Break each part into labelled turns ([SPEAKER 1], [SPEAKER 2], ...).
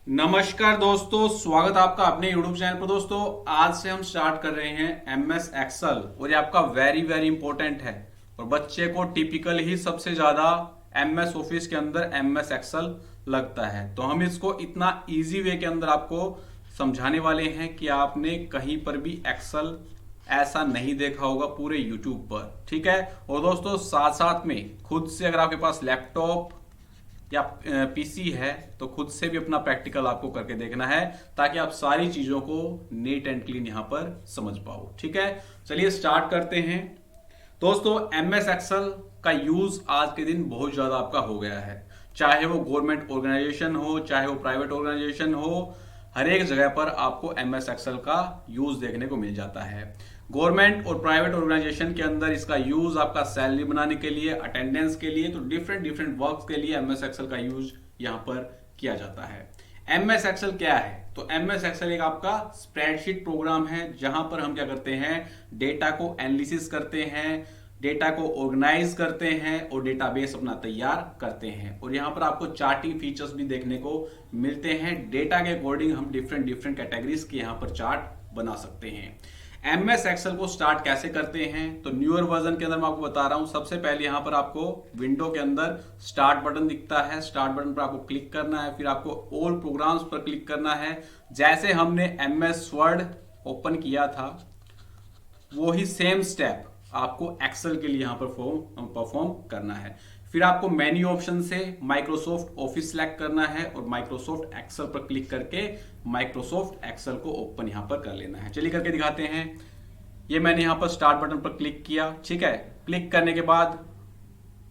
[SPEAKER 1] नमस्कार दोस्तों, स्वागत आपका अपने YouTube चैनल पर। दोस्तों आज से हम स्टार्ट कर रहे हैं MS एक्सेल और ये आपका वेरी वेरी इंपॉर्टेंट है और बच्चे को टिपिकल ही सबसे ज्यादा MS ऑफिस के अंदर MS एक्सेल लगता है। तो हम इसको इतना इजी वे के अंदर आपको समझाने वाले हैं कि आपने कहीं पर भी एक्सेल ऐसा नहीं देखा होगा पूरे YouTube पर। ठीक है। और दोस्तों साथ साथ में खुद से अगर आपके पास लैपटॉप या पीसी है तो खुद से भी अपना प्रैक्टिकल आपको करके देखना है ताकि आप सारी चीजों को नीट एंड क्लीन यहां पर समझ पाओ। ठीक है, चलिए स्टार्ट करते हैं। दोस्तों MS एक्सेल का यूज आज के दिन बहुत ज्यादा आपका हो गया है, चाहे वो गवर्नमेंट ऑर्गेनाइजेशन हो चाहे वो प्राइवेट ऑर्गेनाइजेशन हो, हर एक जगह पर आपको MS एक्सेल का यूज देखने को मिल जाता है। गवर्नमेंट और प्राइवेट ऑर्गेनाइजेशन के अंदर इसका यूज आपका सैलरी बनाने के लिए, अटेंडेंस के लिए, तो डिफरेंट डिफरेंट वर्क्स के लिए MS एक्सेल का यूज यहां पर किया जाता है। MS एक्सेल क्या है? तो MS एक्सेल एक आपका स्प्रेडशीट प्रोग्राम है जहां पर हम क्या करते हैं, डेटा को एनालिसिस करते हैं, डेटा को ऑर्गेनाइज करते हैं और डेटाबेस अपना तैयार करते हैं। और यहां पर आपको चार्टिंग फीचर्स भी देखने को मिलते हैं। डेटा के अकॉर्डिंग हम डिफरेंट डिफरेंट कैटेगरीज के यहां पर चार्ट बना सकते हैं। MS एक्सेल को स्टार्ट कैसे करते हैं? तो न्यूअर वर्जन के अंदर मैं आपको बता रहा हूं। सबसे पहले यहां पर आपको विंडो के अंदर स्टार्ट बटन दिखता है, स्टार्ट बटन पर आपको क्लिक करना है, फिर आपको ऑल प्रोग्राम्स पर क्लिक करना है। जैसे हमने MS वर्ड ओपन किया था वो ही सेम स्टेप आपको एक्सेल के लिए यहां पर परफॉर्म करना है। फिर आपको मेन्यू ऑप्शन से माइक्रोसॉफ्ट ऑफिस सेलेक्ट करना है और माइक्रोसॉफ्ट एक्सेल पर क्लिक करके माइक्रोसॉफ्ट एक्सेल को ओपन यहां पर कर लेना है। चलिए करके दिखाते हैं। ये मैंने यहां पर स्टार्ट बटन पर क्लिक किया। ठीक है, क्लिक करने के बाद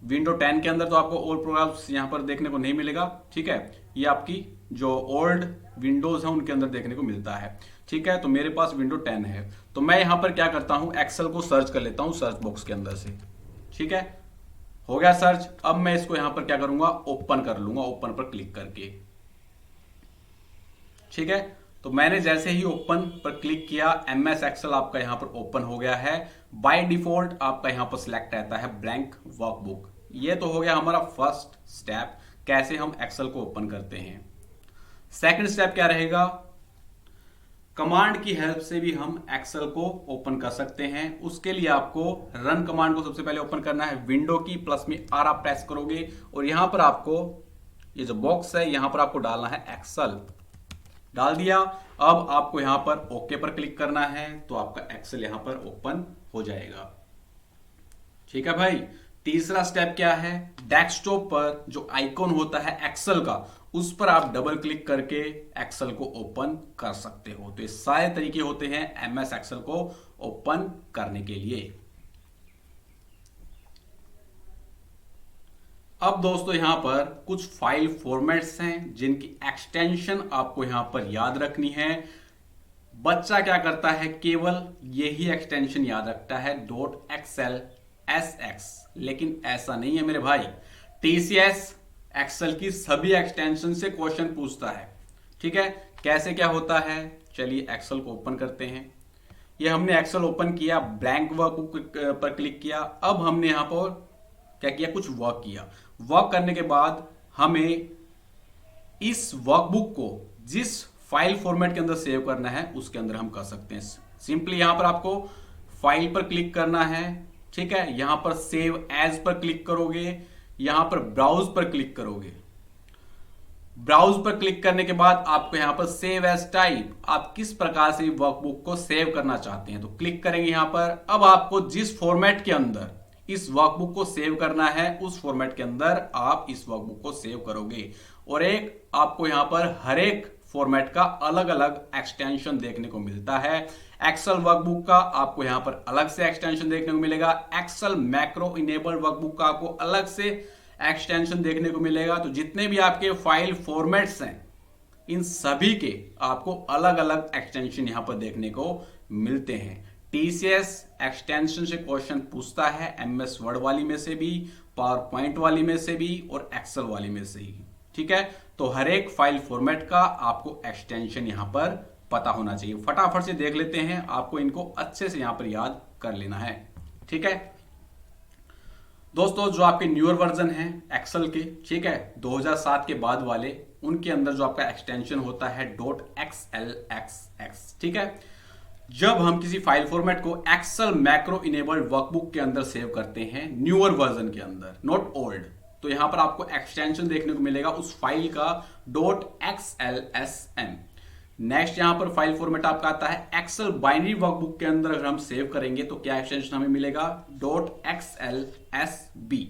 [SPEAKER 1] विंडो 10 के अंदर तो आपको ऑल प्रोग्राम्स यहां पर देखने को नहीं मिलेगा। ठीक है, ये आपकी जो ओल्ड विंडोज है उनके अंदर देखने को मिलता है। ठीक है, तो मेरे पास विंडो 10 है तो मैं यहां पर क्या करता हूं, एक्सेल को सर्च कर लेता हूं सर्च बॉक्स के अंदर से। ठीक है, हो गया सर्च। अब मैं इसको यहां पर क्या करूंगा, ओपन कर लूंगा, ओपन पर क्लिक करके। ठीक है, तो मैंने जैसे ही ओपन पर क्लिक किया MS एक्सेल आपका यहां पर ओपन हो गया है। बाय डिफॉल्ट आपका यहां पर सिलेक्ट रहता है ब्लैंक वर्कबुक। ये तो हो गया हमारा फर्स्ट स्टेप, कैसे हम एक्सेल को ओपन करते हैं। सेकंड स्टेप क्या रहेगा, कमांड की हेल्प से भी हम एक्सेल को ओपन कर सकते हैं। उसके लिए आपको रन कमांड को सबसे पहले ओपन करना है। विंडो की प्लस में R आप प्रेस करोगे और यहां पर आपको ये जो बॉक्स है यहां पर आपको डालना है एक्सेल। डाल दिया। अब आपको यहां पर ओके पर क्लिक करना है तो आपका एक्सेल यहां पर ओपन हो जाएगा। ठीक है भाई। तीसरा स्टेप क्या है, डेस्कटॉप पर जो आइकॉन होता है एक्सेल का उस पर आप डबल क्लिक करके एक्सेल को ओपन कर सकते हो। तो ये सारे तरीके होते हैं MS एक्सेल को ओपन करने के लिए। अब दोस्तों यहां पर कुछ फाइल फॉर्मेट्स हैं जिनकी एक्सटेंशन आपको यहां पर याद रखनी है। बच्चा क्या करता है, केवल यही एक्सटेंशन याद रखता है .xlsx, लेकिन ऐसा नहीं है मेरे भाई। TCS एक्सेल की सभी एक्सटेंशन से क्वेश्चन पूछता है। ठीक है, कैसे क्या होता है, चलिए एक्सेल को ओपन करते हैं। ये हमने एक्सेल ओपन किया, ब्लैंक वर्कबुक पर क्लिक किया। अब हमने यहां पर क्या किया, कुछ वर्क किया। वर्क करने के बाद हमें इस वर्कबुक को जिस फाइल फॉर्मेट के अंदर सेव करना है उसके अंदर हम कर सकते हैं। सिंपली यहां पर आपको फाइल पर क्लिक करना है। ठीक है, यहां पर सेव एज पर क्लिक करोगे, यहां पर ब्राउज पर क्लिक करोगे। ब्राउज पर क्लिक करने के बाद आपको यहां पर सेव एज टाइप, आप किस प्रकार से वर्कबुक को सेव करना चाहते हैं तो क्लिक करेंगे यहां पर। अब आपको जिस फॉर्मेट के अंदर इस वर्कबुक को सेव करना है उस फॉर्मेट के अंदर आप इस वर्कबुक को सेव करोगे। और एक आपको यहां पर हर एक फॉर्मेट का अलग अलग एक्सटेंशन देखने को मिलता है। एक्सेल वर्कबुक का आपको यहां पर अलग से एक्सटेंशन देखने को मिलेगा। एक्सेल मैक्रो इनेबल्ड वर्कबुक का आपको अलग से एक्सटेंशन देखने को मिलेगा। तो जितने भी आपके फाइल फॉर्मेट्स हैं इन सभी के आपको अलग अलग एक्सटेंशन यहां पर देखने को मिलते हैं। TCS एक्सटेंशन से क्वेश्चन पूछता है, MS वर्ड वाली में से भी, पावर पॉइंट वाली में से भी और एक्सेल वाली में से ही। ठीक है, तो हर एक फाइल फॉर्मेट का आपको एक्सटेंशन यहां पर पता होना चाहिए। फटाफट से देख लेते हैं, आपको इनको अच्छे से यहां पर याद कर लेना है। ठीक है दोस्तों, जो आपके न्यूअर वर्जन हैं एक्सेल के, ठीक है, 2007 के बाद वाले, उनके अंदर जो आपका एक्सटेंशन होता है .xlxx, ठीक है। जब हम किसी फाइल फॉर्मेट को एक्सेल मैक्रो इनेबल्ड वर्कबुक के अंदर सेव करते हैं, न्यूअर वर्जन के अंदर, नॉट ओल्ड, तो यहां पर आपको एक्सटेंशन देखने को मिलेगा उस फाइल का .xlsm। नेक्स्ट यहां पर फाइल फॉर्मेट आपका आता है एक्सेल बाइनरी वर्कबुक के अंदर। अगर हम सेव करेंगे तो क्या एक्सटेंशन हमें मिलेगा, .xlsb।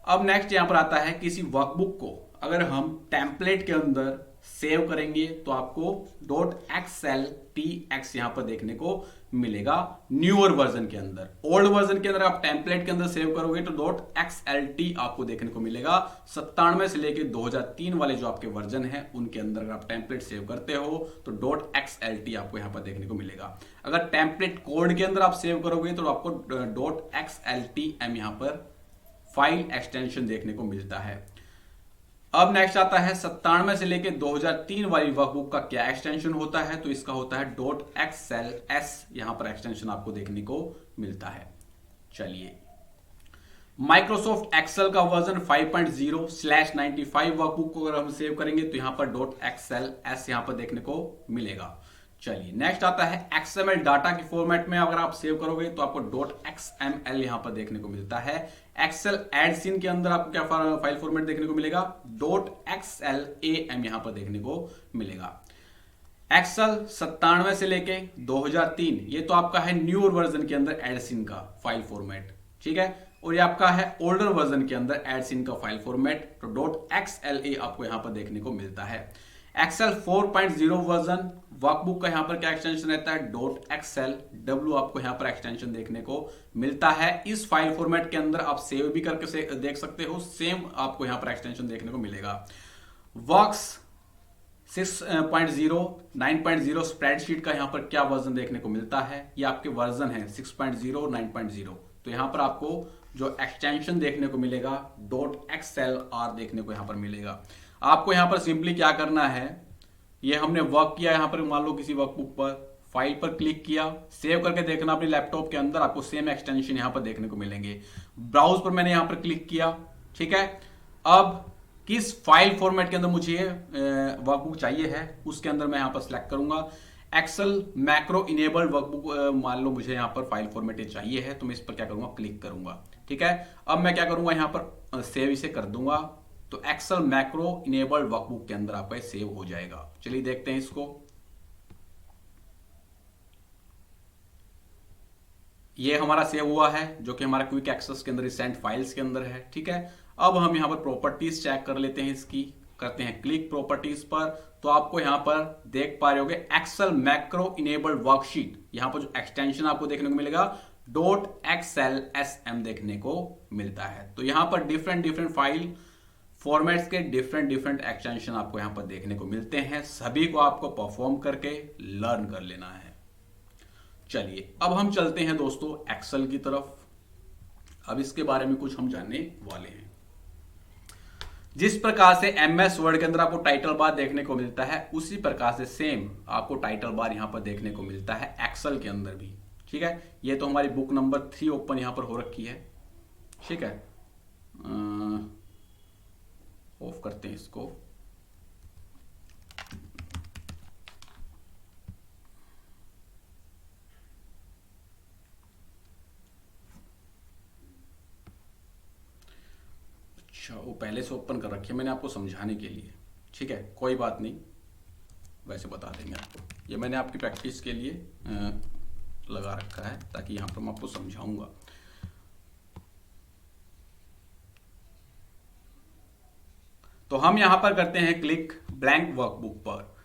[SPEAKER 1] अब नेक्स्ट यहां पर आता है किसी वर्कबुक को अगर हम टेम्पलेट के अंदर सेव करेंगे तो आपको .xltx यहां पर देखने को मिलेगा न्यूअर वर्जन के अंदर। ओल्ड वर्जन के अंदर आप टेम्पलेट के अंदर सेव करोगे तो .xlt आपको देखने को मिलेगा। 97 से लेकर 2003 वाले जो आपके वर्जन है उनके अंदर अगर आप टेम्पलेट सेव करते हो तो .xlt आपको यहां पर देखने को मिलेगा। अगर टेम्पलेट कोड के अंदर आप सेव करोगे तो आपको .xltm यहां पर फाइल एक्सटेंशन देखने को मिलता है। अब नेक्स्ट आता है 97 से लेकर 2003 वाली वर्कबुक का क्या एक्सटेंशन होता है, तो इसका होता है .xls, यहां पर एक्सटेंशन आपको देखने को मिलता है। चलिए, माइक्रोसॉफ्ट एक्सेल का वर्जन 5.0/95 वर्कबुक को अगर हम सेव करेंगे तो यहां पर .xls यहां पर देखने को मिलेगा। चलिए, नेक्स्ट आता है XML डाटा के फॉर्मेट में अगर आप सेव करोगे तो आपको .xml यहां पर देखने को मिलता है। एक्सेल एडसिन के अंदर आपको क्या फाइल फॉर्मेट देखने को मिलेगा, .xlam यहां पर देखने को मिलेगा। एक्सेल 97 से लेके 2003, ये तो आपका है न्यूअर वर्जन के अंदर एडसिन का फाइल फॉर्मेट, ठीक है। और ये आपका है ओल्डर वर्जन के अंदर एडसिन का फाइल फॉर्मेट, तो .xla आपको यहां पर देखने को मिलता है। एक्सेल 4.0 वर्जन वर्कबुक का यहां पर क्या एक्सटेंशन रहता है, .xlw आपको यहां पर एक्सटेंशन देखने को मिलता है। इस फाइल फॉर्मेट के अंदर आप सेव भी करके देख सकते हो, सेम आपको यहां पर एक्सटेंशन देखने को मिलेगा। वर्क्स 6.0 9.0 स्प्रेडशीट का यहां पर क्या वर्जन देखने को मिलता है, ये आपके वर्जन है 6.0 9.0, तो यहां पर आपको जो एक्सटेंशन देखने को मिलेगा .xlr देखने को यहां पर मिलेगा। आपको यहां पर सिंपली क्या करना है, ये हमने वर्क किया यहां पर, मान लो किसी वर्कबुक पर, फाइल पर क्लिक किया, सेव करके देखना अपने लैपटॉप के अंदर, आपको सेम एक्सटेंशन यहां पर देखने को मिलेंगे। ब्राउज पर मैंने यहां पर क्लिक किया, ठीक है। अब किस फाइल फॉर्मेट के अंदर मुझे वर्कबुक चाहिए है उसके अंदर मैं यहां पर सिलेक्ट करूंगा एक्सेल मैक्रो इनेबल्ड वर्कबुक। मान लो मुझे यहां पर फाइल फॉर्मेट चाहिए है तो मैं इस पर क्या करूंगा, क्लिक करूंगा, ठीक है। अब मैं क्या करूंगा, यहां पर सेव इसे कर दूंगा, तो एक्सेल मैक्रो इनेबल्ड वर्कबुक के अंदर आपका सेव हो जाएगा। चलिए देखते हैं इसको। ये हमारा सेव हुआ है जो कि हमारा क्विक एक्सेस के अंदर रिसेंट फाइल्स के अंदर है, ठीक है। अब हम यहां पर प्रॉपर्टीज चेक कर लेते हैं इसकी, करते हैं क्लिक प्रॉपर्टीज पर, तो आपको यहां पर देख पा रहे होगे एक्सेल मैक्रो इनेबल्ड वर्कशीट, यहां पर जो एक्सटेंशन आपको देखने को मिलेगा .xlsm देखने को मिलता है। तो यहां पर डिफरेंट फाइल फॉर्मेट्स के डिफरेंट एक्सटेंशन आपको यहां पर देखने को मिलते हैं, सभी को आपको परफॉर्म करके लर्न कर लेना है। चलिए, अब हम चलते हैं दोस्तों एक्सेल की तरफ। अब इसके बारे में कुछ हम जानने वाले हैं। जिस प्रकार से MS वर्ड के अंदर आपको टाइटल बार देखने को मिलता है, उसी प्रकार से सेम आपको टाइटल बार यहां पर देखने को मिलता है एक्सेल के अंदर भी, ठीक है। ये तो हमारी बुक नंबर 3 ओपन यहां पर हो रखी है, ठीक है। ऑफ करते हैं इसको। अच्छा, वो पहले से ओपन कर रखी है मैंने आपको समझाने के लिए, ठीक है, कोई बात नहीं, वैसे बता देंगे आपको। ये मैंने आपकी प्रैक्टिस के लिए लगा रखा है ताकि यहां पर मैं आपको समझाऊंगा। तो हम यहां पर करते हैं क्लिक ब्लैंक वर्कबुक पर।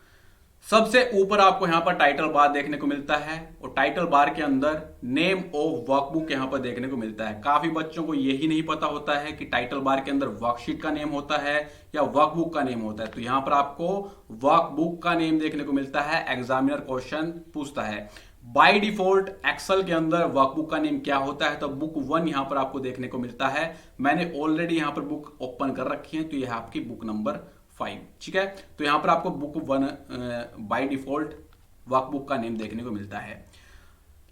[SPEAKER 1] सबसे ऊपर आपको यहां पर टाइटल बार देखने को मिलता है और टाइटल बार के अंदर नेम ऑफ वर्कबुक यहां पर देखने को मिलता है। काफी बच्चों को यही नहीं पता होता है कि टाइटल बार के अंदर वर्कशीट का नेम होता है या वर्कबुक का नेम होता है। तो यहां पर आपको वर्कबुक का नेम देखने को मिलता है। एग्जामिनर क्वेश्चन पूछता है बाय डिफॉल्ट एक्सेल के अंदर वर्कबुक का नेम क्या होता है, तो बुक 1 यहां पर आपको देखने को मिलता है। मैंने ऑलरेडी यहां पर बुक ओपन कर रखी है, तो यह आपकी बुक नंबर 5, ठीक है। तो यहां पर आपको बुक 1 बाय डिफॉल्ट वर्कबुक का नेम देखने को मिलता है।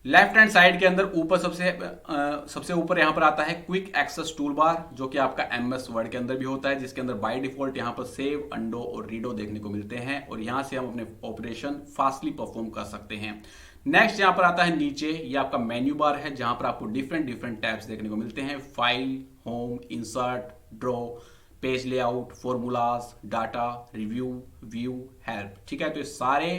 [SPEAKER 1] लेफ्ट हैंड साइड के अंदर ऊपर सबसे ऊपर यहां पर आता है क्विक एक्सेस टूल बार, जो कि आपका एमएस वर्ड के अंदर भी होता है, जिसके अंदर बाय डिफॉल्ट यहां पर सेव, अंडो और रीडो देखने को मिलते हैं और यहां से हम अपने ऑपरेशन फास्टली परफॉर्म कर सकते हैं। नेक्स्ट यहां पर आता है नीचे, ये आपका मेन्यू बार है, जहां पर आपको डिफरेंट डिफरेंट टैब्स देखने को मिलते हैं, file, home, insert, draw, page layout, formulas, data, review, view, help. ठीक है, तो ये सारे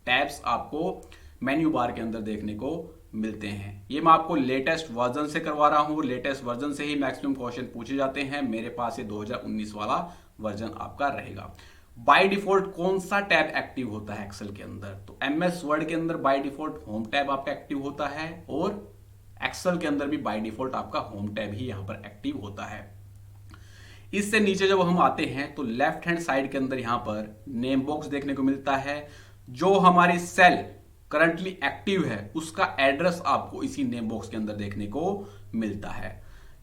[SPEAKER 1] टैब्स आपको मेन्यू बार के अंदर देखने को मिलते हैं। ये मैं आपको लेटेस्ट वर्जन से करवा रहा हूं, लेटेस्ट वर्जन से ही मैक्सिमम क्वेश्चन पूछे जाते हैं। मेरे पास ये 2019 वाला वर्जन आपका रहेगा। बाय डिफॉल्ट कौन सा टैब एक्टिव होता है एक्सेल के अंदर? तो एमएस वर्ड के अंदर बाय डिफॉल्ट होम टैब आपका एक्टिव होता है और एक्सेल के अंदर भी बाय डिफॉल्ट आपका होम टैब ही यहां पर एक्टिव होता है। इससे नीचे जब हम आते हैं तो लेफ्ट हैंड साइड के अंदर यहां पर नेम बॉक्स देखने को मिलता है। जो हमारी सेल करंटली एक्टिव है उसका एड्रेस आपको इसी नेम बॉक्स के अंदर देखने को मिलता है।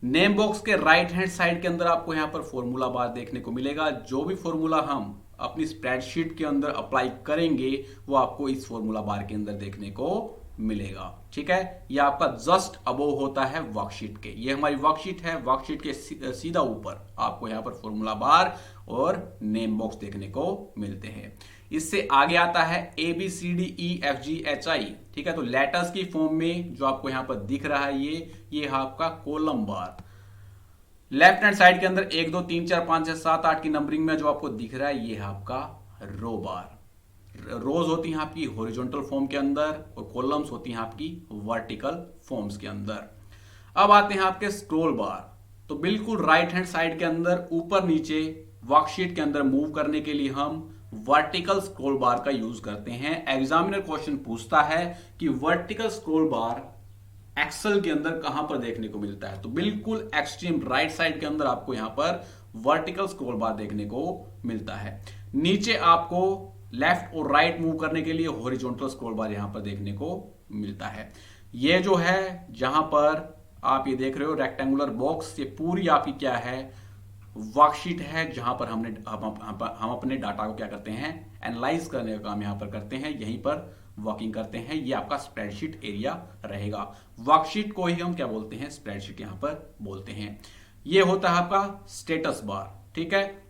[SPEAKER 1] नेम बॉक्स के राइट हैंड साइड के अंदर आपको यहां पर फॉर्मूला बार देखने को मिलेगा। जो भी फॉर्मूला हम अपनी स्प्रेडशीट के अंदर अप्लाई करेंगे वो आपको इस फॉर्मूला बार के अंदर देखने को मिलेगा। ठीक है, ये आपका जस्ट अबोव होता है वर्कशीट के। ये हमारी वर्कशीट है, वर्कशीट के सीधा ऊपर आपको यहां पर फॉर्मूला बार और नेम बॉक्स देखने को मिलते हैं। इससे आगे आता है ABCDEFGHI। ठीक है, तो लेटर्स की फॉर्म में जो आपको यहां पर दिख रहा है ये आपका कॉलम बार। लेफ्ट हैंड साइड के अंदर 1 2 3 4 5 6 7 8 की नंबरिंग में जो आपको दिख रहा है ये है आपका रो बार। रोज होती हैं आपकी हॉरिजॉन्टल फॉर्म के अंदर और कॉलम्स होती हैं आपकी वर्टिकल फॉर्म्स के अंदर। अब आते हैं आपके स्क्रॉल बार। तो बिल्कुल राइट हैंड साइड के अंदर ऊपर नीचे वर्कशीट के अंदर मूव करने के लिए हम वर्टिकल स्क्रॉल बार का यूज करते हैं। एग्जामिनर क्वेश्चन पूछता है कि वर्टिकल स्क्रॉल बार एक्सेल के अंदर कहां पर देखने को मिलता है? तो बिल्कुल एक्सट्रीम राइट साइड के अंदर आपको यहां पर वर्टिकल स्क्रॉल बार देखने को मिलता है। नीचे आपको लेफ्ट और राइट मूव करने के लिए हॉरिजॉन्टल स्क्रॉल बार यहां पर देखने को मिलता है। ये जो है जहां पर आप ये देख रहे हो रेक्टेंगुलर बॉक्स, ये पूरी आपकी क्या है वर्कशीट है, जहां पर हम अपने डाटा को क्या करते हैं एनालाइज करने का काम यहां पर करते हैं, यहीं पर वर्किंग करते हैं। ये आपका स्प्रेडशीट एरिया रहेगा। वर्कशीट को ही हम क्या बोलते हैं? स्प्रेडशीट यहां पर बोलते हैं। ये होता है आपका स्टेटस बार। ठीक है,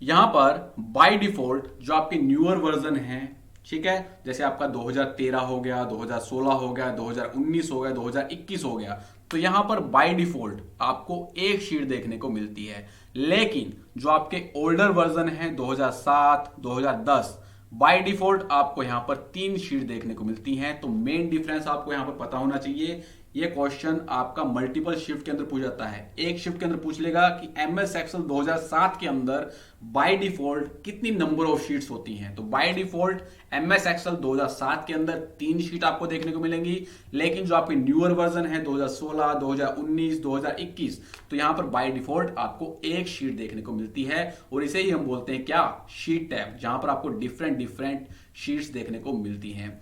[SPEAKER 1] यहां पर बाय डिफॉल्ट जो आपके न्यूअर वर्जन है, ठीक है, जैसे आपका 2013 हो गया, 2016 हो गया, 2019 हो गया, 2021 हो गया, तो यहां पर बाय डिफॉल्ट आपको एक शीट देखने को मिलती है। लेकिन जो आपके ओल्डर वर्जन है 2007, 2010, बाय डिफॉल्ट आपको यहां पर 3 शीट देखने को मिलती हैं। तो मेन डिफरेंस आपको यहां पर पता होना चाहिए। ये क्वेश्चन आपका मल्टीपल शिफ्ट के अंदर पूछ जाता है। एक शिफ्ट के अंदर पूछ लेगा कि एमएस एक्सेल 2007 के अंदर बाय डिफॉल्ट कितनी नंबर ऑफ शीट्स होती हैं। तो बाय डिफॉल्ट एमएस एक्सेल 2007 के अंदर 3 शीट आपको देखने को मिलेंगी। लेकिन जो आपके न्यूअर वर्जन है 2016, 2019, 2021, तो यहां पर बाय डिफॉल्ट आपको एक शीट देखने को मिलती है और इसे ही हम बोलते हैं क्या? शीट टैब, जहां पर आपको डिफरेंट डिफरेंट शीट्स देखने को मिलती हैं।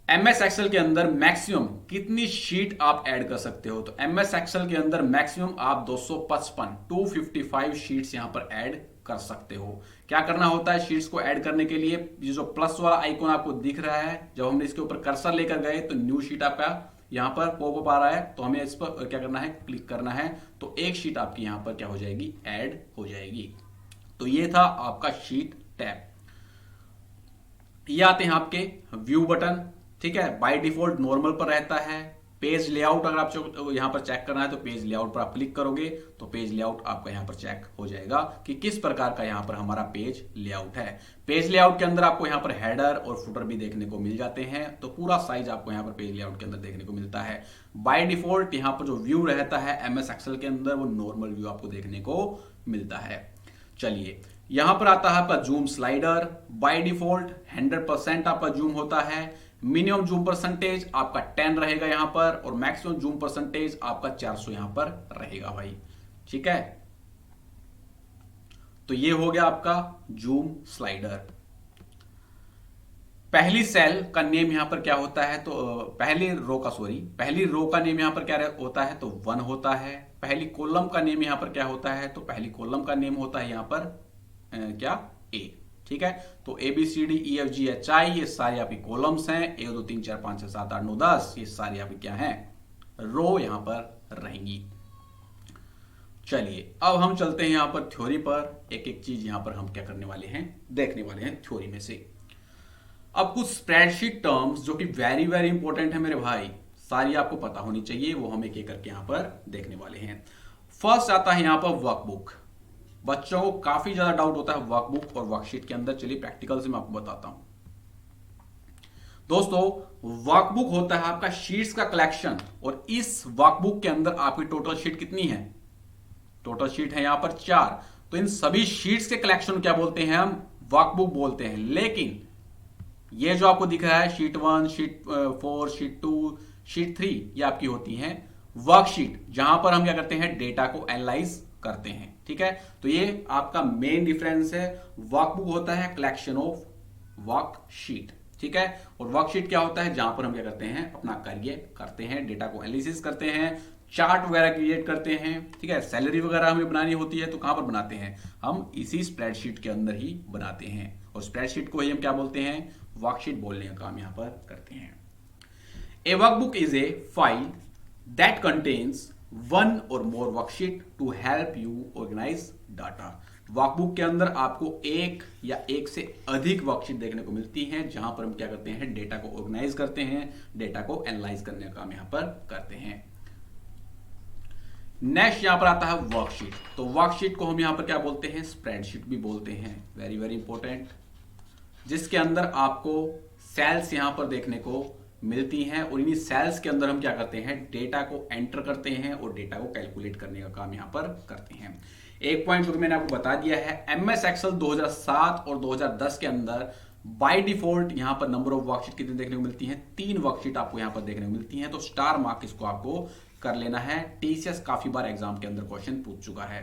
[SPEAKER 1] एमएस एक्सेल के अंदर मैक्सिमम कितनी शीट आप ऐड कर सकते हो? तो एमएस एक्सेल के अंदर मैक्सिमम आप 255 शीट्स यहां पर ऐड कर सकते हो। क्या करना होता है शीट्स को ऐड करने के लिए? ये जो प्लस वाला आइकॉन आपको दिख रहा है, जब हमने इसके ऊपर कर्सर लेकर गए तो न्यू शीट आपका यहां पर पॉपअप आ रहा है, तो हमें इस पर क्या करना है? क्लिक करना है, तो एक शीट आपकी यहां पर क्या हो जाएगी? ऐड हो जाएगी। तो ये था आपका शीट टैब। ये आते हैं आपके व्यू बटन। ठीक है, बाय डिफॉल्ट नॉर्मल पर रहता है। पेज लेआउट अगर आप यहां पर चेक करना है तो पेज लेआउट पर आप क्लिक करोगे तो पेज लेआउट आपका यहां पर चेक हो जाएगा कि किस प्रकार का यहां पर हमारा पेज लेआउट है। पेज लेआउट के अंदर आपको यहां पर हेडर और फुटर भी देखने को मिल जाते हैं। तो पूरा साइज आपको यहां पर पेज लेआउट के अंदर देखने को मिलता है। बाय डिफॉल्ट यहां पर जो व्यू रहता है एमएस एक्सेल के अंदर, वो नॉर्मल व्यू आपको देखने को मिलता है। चलिए, यहां पर आता है आपका जूम स्लाइडर। बाय डिफॉल्ट 100% आपका जूम होता है। मिनिमम जूम परसेंटेज आपका 10 रहेगा यहां पर और मैक्सिमम जूम परसेंटेज आपका 400 यहां पर रहेगा भाई। ठीक है, तो ये हो गया आपका जूम स्लाइडर। पहली सेल का नेम यहां पर क्या होता है? तो पहली रो का नेम यहां पर क्या होता है? तो 1 होता है। पहली कॉलम का नेम यहां पर क्या होता है? तो पहली कॉलम का नेम होता है यहां पर क्या? A। ठीक है। तो ABCDEFGHI ये सारी आपकी कॉलम्स हैं, 1 2 3 4 5 6 7 8 9 10 ये सारी आपकी क्या हैं, रो यहां पर रहेंगी। चलिए अब हम चलते हैं यहां पर थ्योरी पर, एक एक चीज यहां पर हम क्या करने वाले हैं, देखने वाले हैं थ्योरी में से। अब कुछ स्प्रेडशीट टर्म्स जो कि वेरी वेरी इंपॉर्टेंट है मेरे भाई, सारी आपको पता होनी चाहिए, वो हम एक एक करके यहां पर देखने वाले हैं। फर्स्ट आता है यहां पर वर्कबुक। बच्चों को काफी ज्यादा डाउट होता है वर्कबुक और वर्कशीट के अंदर। चलिए प्रैक्टिकल से मैं आपको बताता हूं। दोस्तों वर्कबुक होता है आपका शीट्स का कलेक्शन, और इस वर्कबुक के अंदर आपकी टोटल शीट कितनी है, टोटल शीट है यहां पर 4। तो इन सभी शीट्स के कलेक्शन क्या बोलते हैं, हम वर्कबुक बोलते हैं। लेकिन ये जो आपको दिख रहा है शीट 1, शीट 4, शीट 2, शीट 3, ये आपकी होती हैं वर्कशीट, जहां पर हम क्या करते हैं, डेटा को एनालाइज करते हैं। ठीक है, तो ये आपका मेन डिफरेंस है। वर्कबुक होता है कलेक्शन ऑफ वर्कशीट, ठीक है, और वर्कशीट क्या होता है, जहां पर हम क्या करते हैं, अपना कार्य करते हैं, डेटा को एनालिसिस करते हैं, चार्ट वगैरह क्रिएट करते हैं। ठीक है, सैलरी वगैरह हमें बनानी होती है तो कहां पर बनाते हैं, हम इसी स्प्रेडशीट के अंदर ही बनाते हैं, और स्प्रेडशीट को ही हम क्या बोलते हैं, वर्कशीट बोलने का काम यहां पर करते हैं। A workbook is a file that contains one or more worksheet to help you organise data. Workbook के अंदर आपको एक या एक से अधिक वर्कशीट देखने को मिलती हैं, जहां पर हम क्या करते हैं, डेटा को ऑर्गेनाइज करते हैं, डेटा को एनालाइज करने का काम यहां पर करते हैं। नेक्स्ट यहां पर आता है वर्कशीट। तो वर्कशीट को हम यहां पर क्या बोलते हैं, स्प्रेडशीट भी बोलते हैं, वेरी वेरी इंपॉर्टेंट, जिसके अंदर आपको सेल्स यहां पर देखने को मिलती हैं, और इन्हीं सेल्स के अंदर हम क्या करते हैं, डेटा को एंटर करते हैं और डेटा को कैलकुलेट करने का काम यहां पर करते हैं। एक पॉइंट जो मैंने आपको बता दिया है, MS एक्सेल 2007 और 2010 के अंदर बाय डिफॉल्ट यहां पर नंबर ऑफ वर्कशीट कितनी देखने को मिलती हैं, 3 वर्कशीट आपको यहां पर देखने को मिलती हैं। तो स्टार मार्क इसको आपको कर लेना है, TCS काफी बार एग्जाम के अंदर क्वेश्चन पूछ चुका है।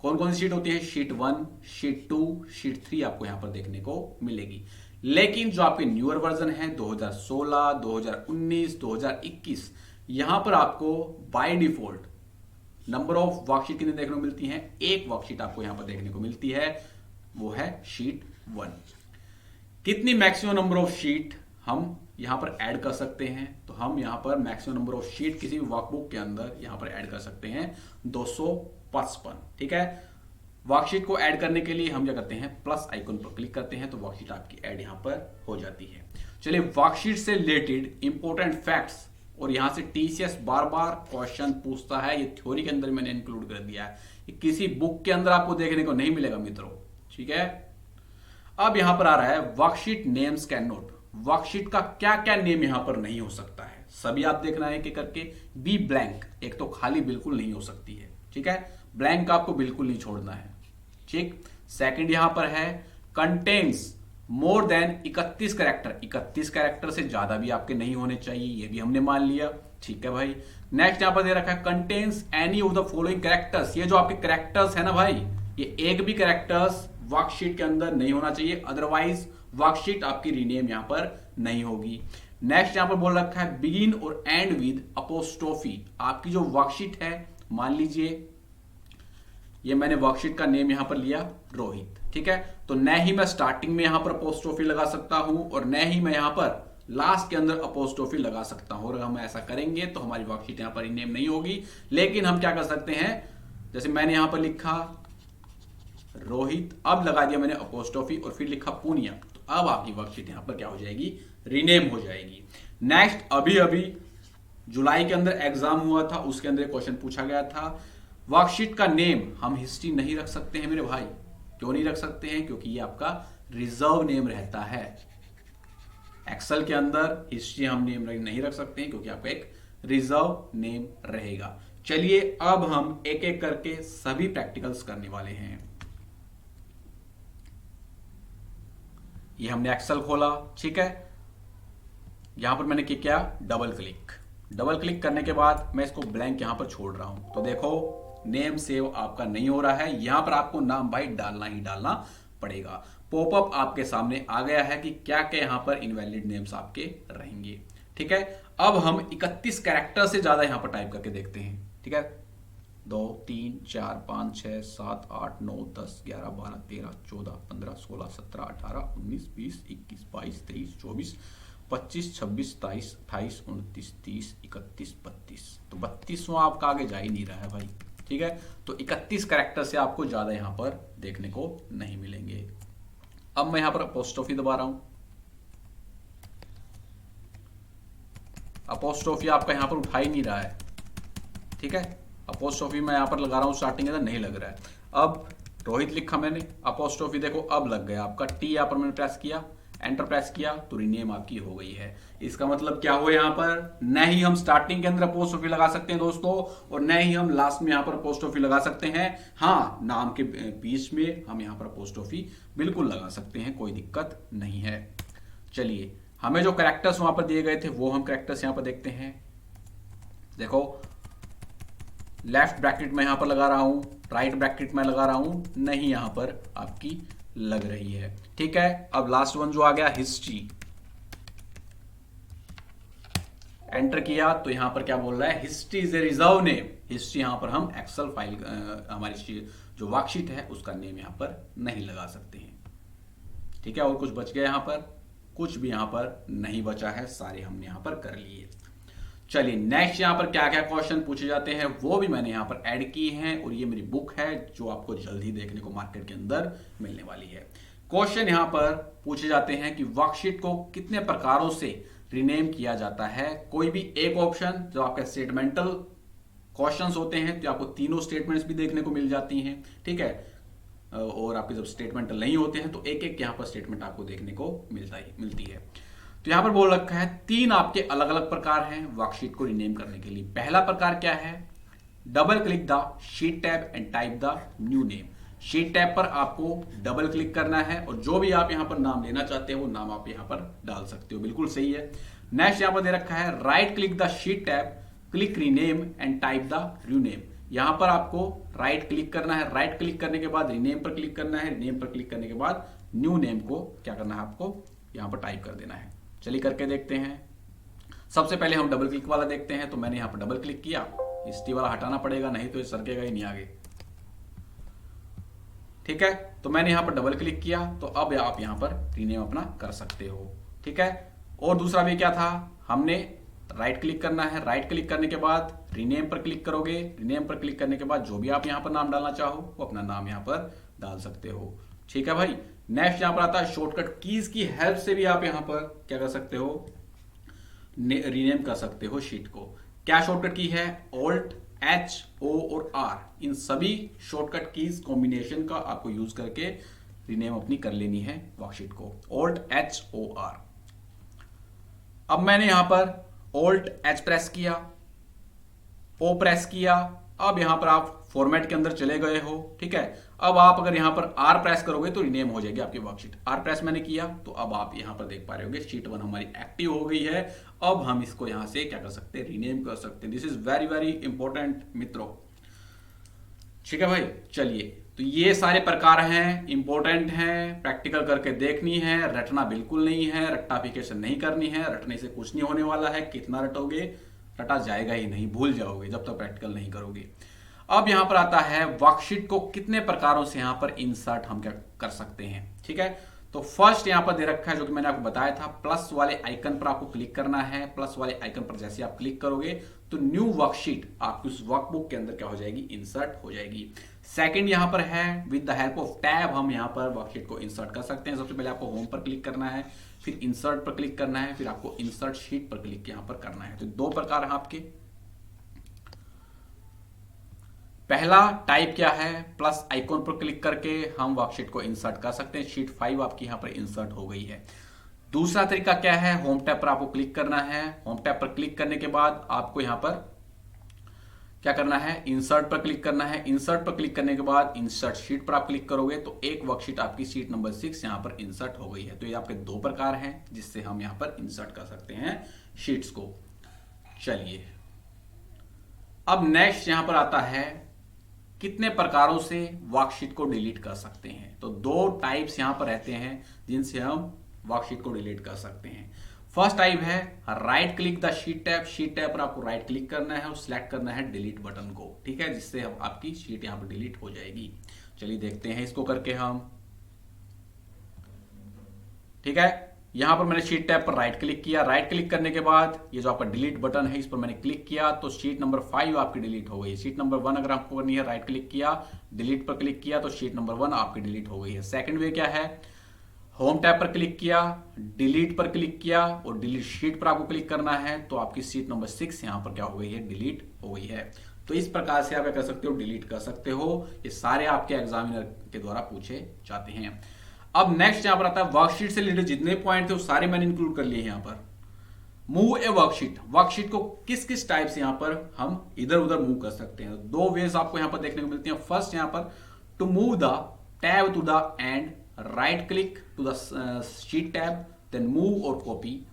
[SPEAKER 1] कौन कौन सी शीट होती है, शीट 1, शीट 2, शीट 3 आपको यहां पर देखने को मिलेगी। लेकिन जो आपके न्यूअर वर्जन है 2016, 2019, 2021, यहां पर आपको by default number of worksheet कितनी देखने को मिलती हैं, एक वर्कशीट आपको यहां पर देखने को मिलती है, वो है शीट 1। कितनी मैक्सिमम नंबर ऑफ शीट हम यहां पर ऐड कर सकते हैं, तो हम यहां पर मैक्सिमम नंबर ऑफ शीट किसी भी वर्कबुक के अंदर यहां पर ऐड कर सकते हैं 255। ठीक है, वर्कशीट को ऐड करने के लिए हम क्या करते हैं, प्लस आइकन पर क्लिक करते हैं, तो वर्कशीट आपकी ऐड यहां पर हो जाती है। चलिए वर्कशीट से रिलेटेड इंपॉर्टेंट फैक्ट्स, और यहां से TCS बार बार क्वेश्चन पूछता है, ये थ्योरी के अंदर मैंने इंक्लूड कर दिया है, ये किसी बुक के अंदर आपको देखने को नहीं मिलेगा मित्रों। ठीक है, अब यहां पर आ रहा है worksheet names can not. Worksheet का क्या क्या नेम यहां पर नहीं हो सकता है, सभी आप देखना है कि करके। बी ब्लैंक, एक तो खाली बिल्कुल नहीं हो सकती है, ठीक है, ब्लैंक आपको बिल्कुल नहीं छोड़ना है। ठीक, सेकंड यहां पर है contains more than 31 character, 31 character से ज्यादा भी आपके नहीं होने चाहिए, ये भी हमने मान लिया। ठीक है भाई, नेक्स्ट यहां पर दे रखा है contains any of the following characters. ये जो आपके कैरेक्टर्स है ना भाई, ये एक भी कैरेक्टर्स वर्कशीट के अंदर नहीं होना चाहिए, अदरवाइज वर्कशीट आपकी रीनेम यहां पर नहीं होगी। नेक्स्ट यहां पर बोल रखा है बिगिन और एंड विद अपोस्ट्रोफी। आपकी जो वर्कशीट है, मान लीजिए ये मैंने वर्कशीट का नेम यहां पर लिया रोहित, ठीक है, तो न ही मैं स्टार्टिंग में यहां पर अपोस्ट्रोफी लगा सकता हूं, और न ही मैं यहां पर लास्ट के अंदर अपोस्ट्रोफी लगा सकता हूं। और हम ऐसा करेंगे तो हमारी वर्कशीट यहां पर रीनेम नहीं होगी। लेकिन हम क्या कर सकते हैं, जैसे मैंने यहां पर लिखा रोहित, अब लगा दिया मैंने अपोस्ट्रोफी और फिर लिखा पूनिया, तो अब आपकी वर्कशीट यहां पर क्या हो जाएगी, रीनेम हो जाएगी। नेक्स्ट, अभी अभी जुलाई के अंदर एग्जाम हुआ था, उसके अंदर क्वेश्चन पूछा गया था, वर्कशीट का नेम हम हिस्ट्री नहीं रख सकते हैं मेरे भाई। क्यों नहीं रख सकते हैं, क्योंकि ये आपका रिजर्व नेम रहता है। एक्सेल के अंदर हिस्ट्री हम नेम नहीं रख सकते हैं, क्योंकि आपका एक रिजर्व नेम रहेगा। चलिए अब हम एक एक करके सभी प्रैक्टिकल्स करने वाले हैं। ये हमने एक्सेल खोला, ठीक है, यहां पर मैंने क्या, डबल क्लिक करने के बाद मैं इसको ब्लैंक यहां पर छोड़ रहा हूं, तो देखो नेम सेव आपका नहीं हो रहा है। यहां पर आपको नाम भाई डालना ही डालना पड़ेगा। पॉपअप आपके सामने आ गया है कि क्या क्या यहां पर इनवैलिड नेम्स आपके रहेंगे। ठीक है, अब हम 31 कैरेक्टर से ज्यादा यहां पर टाइप करके देखते हैं। ठीक है, 2 3 4 5 6 7 8 9 10 11 12 13 14 15 16 17 18 19 20 21 22 23 24 25 26 27 28 29 30 31 32। तो 32वां आपका आगे जा ही नहीं रहा है भाई, ठीक है। तो 31 कैरेक्टर से आपको ज्यादा यहां पर देखने को नहीं मिलेंगे। अब मैं यहां पर अपोस्ट्रोफी दबा रहा हूं, अपोस्ट्रोफी आपका यहां पर उठा ही नहीं रहा है, ठीक है। अपोस्ट्रोफी मैं यहां पर लगा रहा हूं, स्टार्टिंग के अंदर नहीं लग रहा है। अब रोहित लिखा मैंने, अपोस्ट्रोफी देखो अब लग गया आपका, टी यहां पर मैंने प्रेस किया, एंटर प्रेस किया तो रीनेम आपकी हो गई है। इसका मतलब क्या हुआ यहां पर, न ही हम स्टार्टिंग के अंदर अपोस्ट्रोफी लगा सकते हैं दोस्तों, और न ही हम लास्ट में यहां पर अपोस्ट्रोफी लगा सकते हैं। हाँ, नाम के बीच में हम यहां पर अपोस्ट्रोफी बिल्कुल लगा सकते हैं, कोई दिक्कत नहीं है। चलिए, हमें जो कैरेक्टर्स वहां पर दिए गए थे वो हम कैरेक्टर्स यहां पर देखते हैं। देखो, लेफ्ट ब्रैकेट में यहां पर लगा रहा हूं, राइट ब्रैकेट में लगा रहा हूं, नहीं यहां पर आपकी लग रही है, ठीक है। अब लास्ट वन जो आ गया हिस्ट्री, एंटर किया तो यहां पर क्या बोल रहा है, history is a reserve name. History यहां पर हम एक्सेल फाइल हमारी जो वर्कशीट है उसका नेम यहां पर नहीं लगा सकते हैं, ठीक है। और कुछ बच गया यहां पर, कुछ भी यहां पर नहीं बचा है, सारे हमने यहां पर कर लिए। चलिए नेक्स्ट यहां पर क्या क्या क्वेश्चन पूछे जाते हैं वो भी मैंने यहां पर ऐड किए हैं, और ये मेरी बुक है जो आपको जल्दी देखने को मार्केट के अंदर मिलने वाली है। क्वेश्चन यहां पर पूछे जाते हैं कि वर्कशीट को कितने प्रकारों से रीनेम किया जाता है। कोई भी एक ऑप्शन, जो आपका स्टेटमेंटल क्वेश्चंस होते हैं तो आपको तीनों स्टेटमेंट्स भी देखने को मिल जाती हैं, ठीक है। और आपके जब स्टेटमेंटल नहीं होते हैं तो एक एक यहां पर स्टेटमेंट आपको देखने को मिलती है। तो यहां पर बोल रखा है 3 आपके अलग अलग प्रकार हैं वर्कशीट को रीनेम करने के लिए। पहला प्रकार क्या है, double click the sheet tab and type the new name. Sheet tab पर आपको डबल क्लिक करना है और जो भी आप यहां पर नाम लेना चाहते हो वो नाम आप यहां पर डाल सकते हो, बिल्कुल सही है। नेक्स्ट यहां पर दे रखा है right click the sheet tab, click rename and type the new name. यहां पर आपको राइट क्लिक करना है, राइट क्लिक करने के बाद रीनेम पर क्लिक करना है, रीनेम पर क्लिक करने के बाद न्यू नेम को क्या करना है, आपको यहां पर टाइप कर देना है। चलिए करके देखते हैं। सबसे पहले हम डबल क्लिक वाला देखते हैं, तो मैंने यहां पर डबल क्लिक किया, हिस्ट्री वाला हटाना पड़ेगा नहीं तो ये सरकेगा ही नहीं आगे, ठीक है। तो मैंने यहां पर डबल क्लिक किया, तो अब आप यहां पर रीनेम अपना कर सकते हो, ठीक है। और दूसरा भी क्या था, हमने राइट क्लिक करना है, राइट क्लिक करने के बाद रीनेम पर क्लिक करोगे, रीनेम पर क्लिक करने के बाद जो भी आप यहां पर नाम डालना चाहो वो अपना नाम यहां पर डाल सकते हो, ठीक है भाई। नेक्स्ट यहां पर आता है शॉर्टकट कीज की हेल्प से भी आप यहां पर क्या कर सकते हो, रीनेम कर सकते हो शीट को। क्या शॉर्टकट की है, ऑल्ट एच ओ और आर, इन सभी शॉर्टकट कीज कॉम्बिनेशन का आपको यूज करके रीनेम अपनी कर लेनी है वर्कशीट को, ऑल्ट एच ओ आर। अब मैंने यहां पर ऑल्ट एच प्रेस किया, ओ प्रेस किया, अब यहां पर आप फॉर्मेट के अंदर चले गए हो, ठीक है। अब आप अगर यहां पर आर प्रेस करोगे तो रीनेम हो जाएगी आपकी वर्कशीट। आर प्रेस मैंने किया तो अब आप यहां पर देख पा रहे होगे शीट 1 हमारी एक्टिव हो गई है। अब हम इसको यहां से क्या कर सकते हैं, रीनेम कर सकते हैं। This is very very important मित्रों, ठीक है भाई। चलिए, तो ये सारे प्रकार हैं, इंपॉर्टेंट हैं, प्रैक्टिकल करके देखनी है, रटना बिल्कुल नहीं है, रट्टाफिकेशन नहीं करनी है, रटने से कुछ नहीं होने वाला है। कितना रटोगे, रटा जाएगा ही नहीं, भूल जाओगे जब तक प्रैक्टिकल नहीं करोगे। अब यहां पर आता है वर्कशीट को कितने प्रकारों से यहां पर इंसर्ट हम क्या कर सकते हैं, ठीक है। तो फर्स्ट यहां पर दे रखा है जो कि मैंने आपको बताया था, प्लस वाले आइकन पर आपको क्लिक करना है। प्लस वाले आइकन पर जैसे आप क्लिक करोगे तो न्यू वर्कशीट आपकी उस वर्कबुक के अंदर क्या हो जाएगी, इंसर्ट हो जाएगी। सेकंड यहां पर है with the help of tab हम यहां पर वर्कशीट को इंसर्ट कर सकते हैं। सबसे पहले आपको होम पर क्लिक करना है, फिर इंसर्ट पर क्लिक करना है, फिर आपको इंसर्ट शीट पर क्लिक यहां पर करना है। तो 2 प्रकार है आपके। पहला टाइप क्या है, प्लस आइकॉन पर क्लिक करके हम वर्कशीट को इंसर्ट कर सकते हैं। शीट 5 आपकी यहां पर इंसर्ट हो गई है। दूसरा तरीका क्या है, होम टैब पर आपको क्लिक करना है। होम टैब पर क्लिक करने के बाद आपको यहां पर क्या करना है, इंसर्ट पर क्लिक करना है। इंसर्ट पर क्लिक करने के बाद इंसर्ट शीट पर आप क्लिक करोगे तो एक वर्कशीट आपकी शीट नंबर 6 यहां पर इंसर्ट हो गई है। तो ये आपके 2 प्रकार हैं जिससे हम यहां पर इंसर्ट कर सकते हैं शीट्स को। चलिए, अब नेक्स्ट यहां पर आता है कितने प्रकारों से वर्कशीट को डिलीट कर सकते हैं। तो 2 टाइप्स यहां पर रहते हैं जिनसे हम वर्कशीट को डिलीट कर सकते हैं। फर्स्ट टाइप है right click the sheet tab. Sheet tab पर आपको राइट क्लिक करना है और सिलेक्ट करना है डिलीट बटन को, ठीक है, जिससे आपकी शीट यहां पर डिलीट हो जाएगी। चलिए देखते हैं इसको करके हम। ठीक है, यहां पर मैंने शीट टैब पर राइट क्लिक किया। राइट क्लिक करने के बाद ये जो आपका डिलीट बटन है इस पर मैंने क्लिक किया तो शीट नंबर 5 आपकी डिलीट हो गई। शीट नंबर 1 अगर आपको करनी है, राइट क्लिक किया, डिलीट पर क्लिक किया तो शीट नंबर 1 आपकी डिलीट हो गई है। सेकंड वे क्या है, होम टैब पर क्लिक किया, डिलीट पर क्लिक किया और डिलीट शीट पर आपको क्लिक करना है तो आपकी शीट नंबर 6 यहां पर क्या हो गई है, डिलीट हो गई है। तो इस प्रकार से आप क्या कर सकते हो, डिलीट कर सकते हो। ये सारे आपके एग्जामिनर के द्वारा पूछे जाते हैं। अब नेक्स्ट यहां पर आता है वर्कशीट से रिलेटेड जितने पॉइंट थे वो सारे मैंने इंक्लूड कर लिए यहां पर। मूव ए वर्कशीट, वर्कशीट को किस किस टाइप से यहां पर हम इधर उधर मूव कर सकते हैं। दो वेज आपको यहां पर देखने को मिलती हैं। फर्स्ट यहां पर to move the tab to the end, right click to the sheet tab, then move और कॉपी।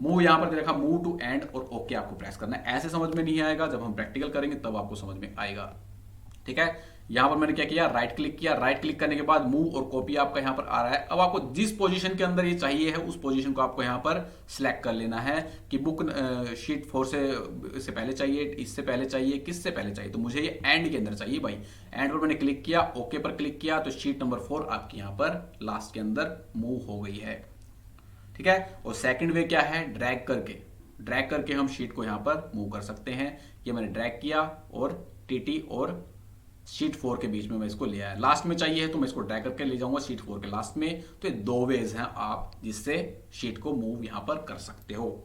[SPEAKER 1] मूव यहां पर देखा, मूव टू एंड और ओके आपको प्रेस करना है। ऐसे समझ में नहीं आएगा, जब हम प्रैक्टिकल करेंगे तब आपको समझ में आएगा। ठीक है, यहां पर मैंने क्या किया, राइट क्लिक किया। राइट क्लिक करने के बाद मूव और कॉपी आपका यहां पर आ रहा है। अब आपको जिस पोजीशन के अंदर ये चाहिए है उस पोजीशन को आपको यहां पर सिलेक्ट कर लेना है कि बुक शीट 4 से पहले चाहिए, इससे पहले चाहिए, किससे पहले चाहिए। तो मुझे ये एंड के अंदर चाहिए भाई। एंड पर मैंने क्लिक किया, ओके पर क्लिक किया तो शीट नंबर 4 आपकी यहां पर लास्ट के अंदर मूव हो गई है। ठीक है, और सेकंड वे क्या है, ड्रैग करके हम शीट को यहां पर मूव कर सकते हैं। ये मैंने ड्रैग किया और टीटी और शीट 4 के बीच में मैं इसको ले आया। लास्ट में चाहिए है तो मैं इसको ड्रैग करके ले जाऊंगा शीट 4 के लास्ट में। तो ये दो वेज हैं आप जिससे शीट को मूव यहां पर कर सकते हो।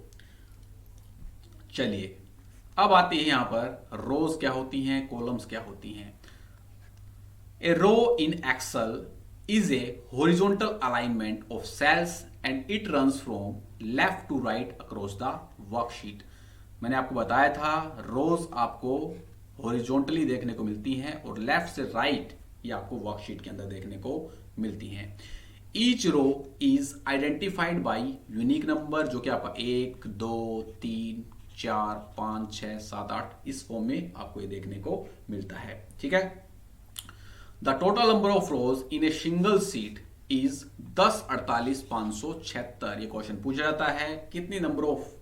[SPEAKER 1] चलिए अब आती है यहां पर रोज क्या होती हैं, कॉलम्स क्या होती हैं। A row in Excel is a horizontal alignment of cells and it runs from left to right across the worksheet। मैंने आपको बताया था रोज आपको हॉरिजॉन्टली देखने को मिलती हैं और लेफ्ट से राइट ये आपको वर्कशीट के अंदर देखने को मिलती हैं। Each row is identified by unique number, जो कि आपका 1 2 3 4 5 6 7 8 इस फॉर्म में आपको ये देखने को मिलता है। ठीक है, the total number of rose in a single seat is 10 48 576। ये क्वेश्चन पूछा जाता है कितनी नंबर ऑफ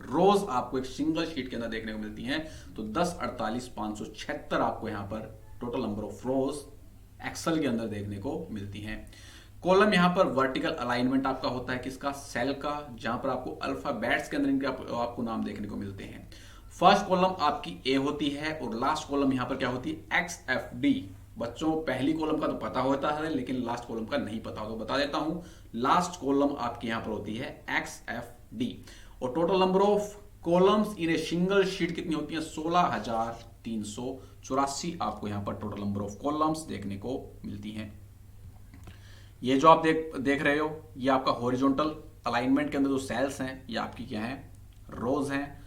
[SPEAKER 1] रोज आपको एक सिंगल शीट के अंदर देखने को मिलती हैं। तो 10 48 576 आपको यहां पर total number of rows excel के अंदर देखने को मिलती हैं। कॉलम यहां पर वर्टिकल अलाइनमेंट आपका होता है किसका, सेल का, जहां पर आपको अल्फाबेट्स के अंदर इनके आपको नाम देखने को मिलते हैं। फर्स्ट कॉलम आपकी ए होती है और लास्ट कॉलम यहां पर क्या होती है, XFD। बच्चों पहली कॉलम का तो पता होता है लेकिन लास्ट कॉलम का नहीं पता हो तो बता देता हूं। लास्ट कॉलम आपकी यहां पर होती है XFD। और total number of columns in a single sheet कितनी होती है, 16,384 आपको यहां पर टोटल नंबर ऑफ कॉलम्स देखने को मिलती हैं। ये जो आप देख रहे हो ये आपका हॉरिजॉन्टल अलाइनमेंट के अंदर जो सेल्स हैं ये आपकी क्या है, रोज हैं।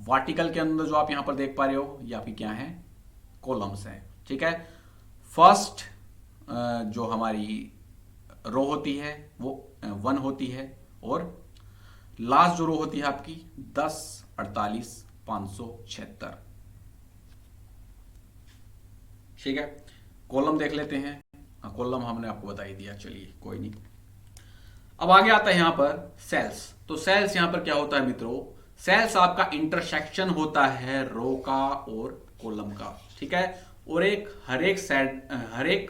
[SPEAKER 1] वर्टिकल के अंदर जो आप यहां पर देख पा रहे हो ये आपकी क्या है, कॉलम्स हैं। ठीक है, फर्स्ट जो हमारी रो होती है वो 1 होती है और लास्ट जो रो होती है आपकी 10 48 576। ठीक है, कॉलम देख लेते हैं। कॉलम हमने आपको बता ही दिया, चलिए कोई नहीं। अब आगे आता है यहां पर सेल्स। तो सेल्स यहां पर क्या होता है मित्रों, सेल्स आपका इंटरसेक्शन होता है रो का और कॉलम का। ठीक है, और हर एक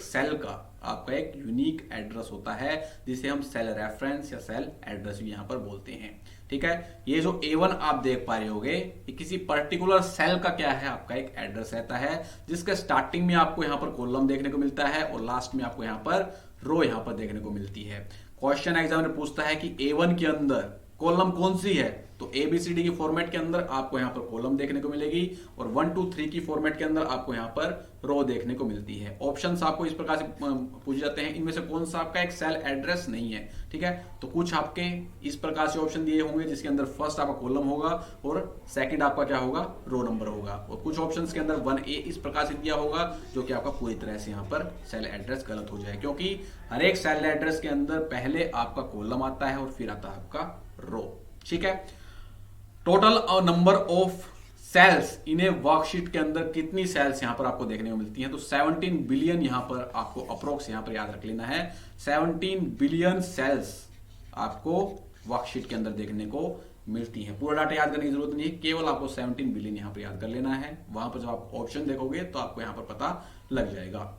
[SPEAKER 1] सेल का आपका एक यूनिक एड्रेस होता है जिसे हम सेल रेफरेंस या सेल एड्रेस भी यहां पर बोलते हैं। ठीक है, ये जो A1 आप देख पा रहे होगे ये किसी पर्टिकुलर सेल का क्या है, आपका एक एड्रेस रहता है जिसके स्टार्टिंग में आपको यहां पर कॉलम देखने को मिलता है और लास्ट में आपको यहां पर रो यहां पर देखने को मिलती है। क्वेश्चन एग्जाम में पूछता है कि A1 के अंदर कॉलम कौन सी है, तो ABCD की फॉर्मेट के अंदर आपको यहां पर कॉलम देखने को मिलेगी और 1 2 3 की फॉर्मेट के अंदर आपको यहां पर रो देखने को मिलती है। ऑप्शंस आपको इस प्रकार से पूछे जाते हैं, इनमें से कौन सा आपका एक सेल एड्रेस नहीं है। ठीक है, तो कुछ आपके इस प्रकार से ऑप्शन दिए होंगे जिसके अंदर फर्स्ट आपका कॉलम होगा और सेकंड आपका क्या होगा, रो नंबर होगा। और कुछ ऑप्शंस के अंदर 1A इस प्रकार से दिया होगा जो कि आपका पूरी तरह से यहाँ पर सेल एड्रेस गलत हो जाए, क्योंकि हर एक सेल एड्रेस के अंदर पहले आपका कॉलम आता है और फिर आता है आपका रो। ठीक है, total number of cells in a worksheet के अंदर कितनी सेल्स यहां पर आपको देखने को मिलती हैं, तो 17 बिलियन यहां पर आपको अप्रोक्स यहां पर याद रख लेना है। 17 बिलियन सेल्स आपको वर्कशीट के अंदर देखने को मिलती हैं। पूरा डाटा याद करने की जरूरत नहीं है, केवल आपको 17 बिलियन यहाँ पर याद कर लेना है। वहां पर जब आप ऑप्शन देखोगे तो आपको यहाँ पर पता लग जाएगा।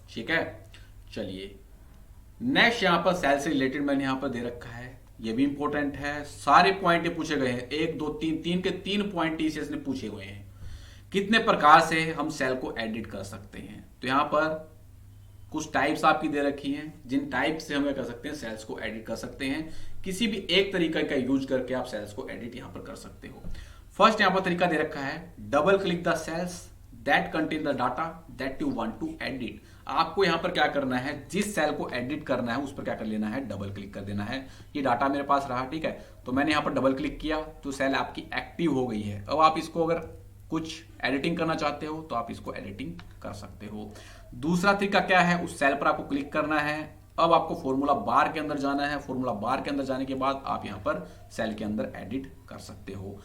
[SPEAKER 1] ठीक है, चलिए नेक्स्ट यहाँ पर सेल से रिलेटेड मैंने यहाँ पर दे रखा है, ये भी इंपॉर्टेंट है। सारे पॉइंट पूछे गए हैं, 1 2 3 3 के 3 पॉइंट टीसीएस ने पूछे हुए हैं। कितने प्रकार से हम सेल को एडिट कर सकते हैं, तो यहां पर कुछ टाइप्स आपकी दे रखी हैं, जिन टाइप से हम कर सकते हैं सेल्स को एडिट कर सकते हैं। किसी भी एक तरीका का यूज करके आप सेल्स को एडिट यहां पर कर सकते हो। फर्स्ट यहां पर तरीका दे रखा है, double click the cells that contain the data that you want to edit. आपको यहां पर क्या करना है, जिस सेल को एडिट करना है उस पर क्या कर लेना है, डबल क्लिक कर देना है। ये डाटा मेरे पास रहा, ठीक है, तो मैंने यहां पर डबल क्लिक किया तो सेल आपकी एक्टिव हो गई है। अब आप इसको अगर कुछ एडिटिंग करना चाहते हो तो आप इसको एडिटिंग कर सकते हो। दूसरा तरीका क्या है, उस सेल पर आपको क्लिक करना है। अब आपको फॉर्मूला बार के अंदर जाना है। फॉर्मूला बार के अंदर जाने के बाद आप यहां पर सेल के अंदर एडिट कर सकते हो।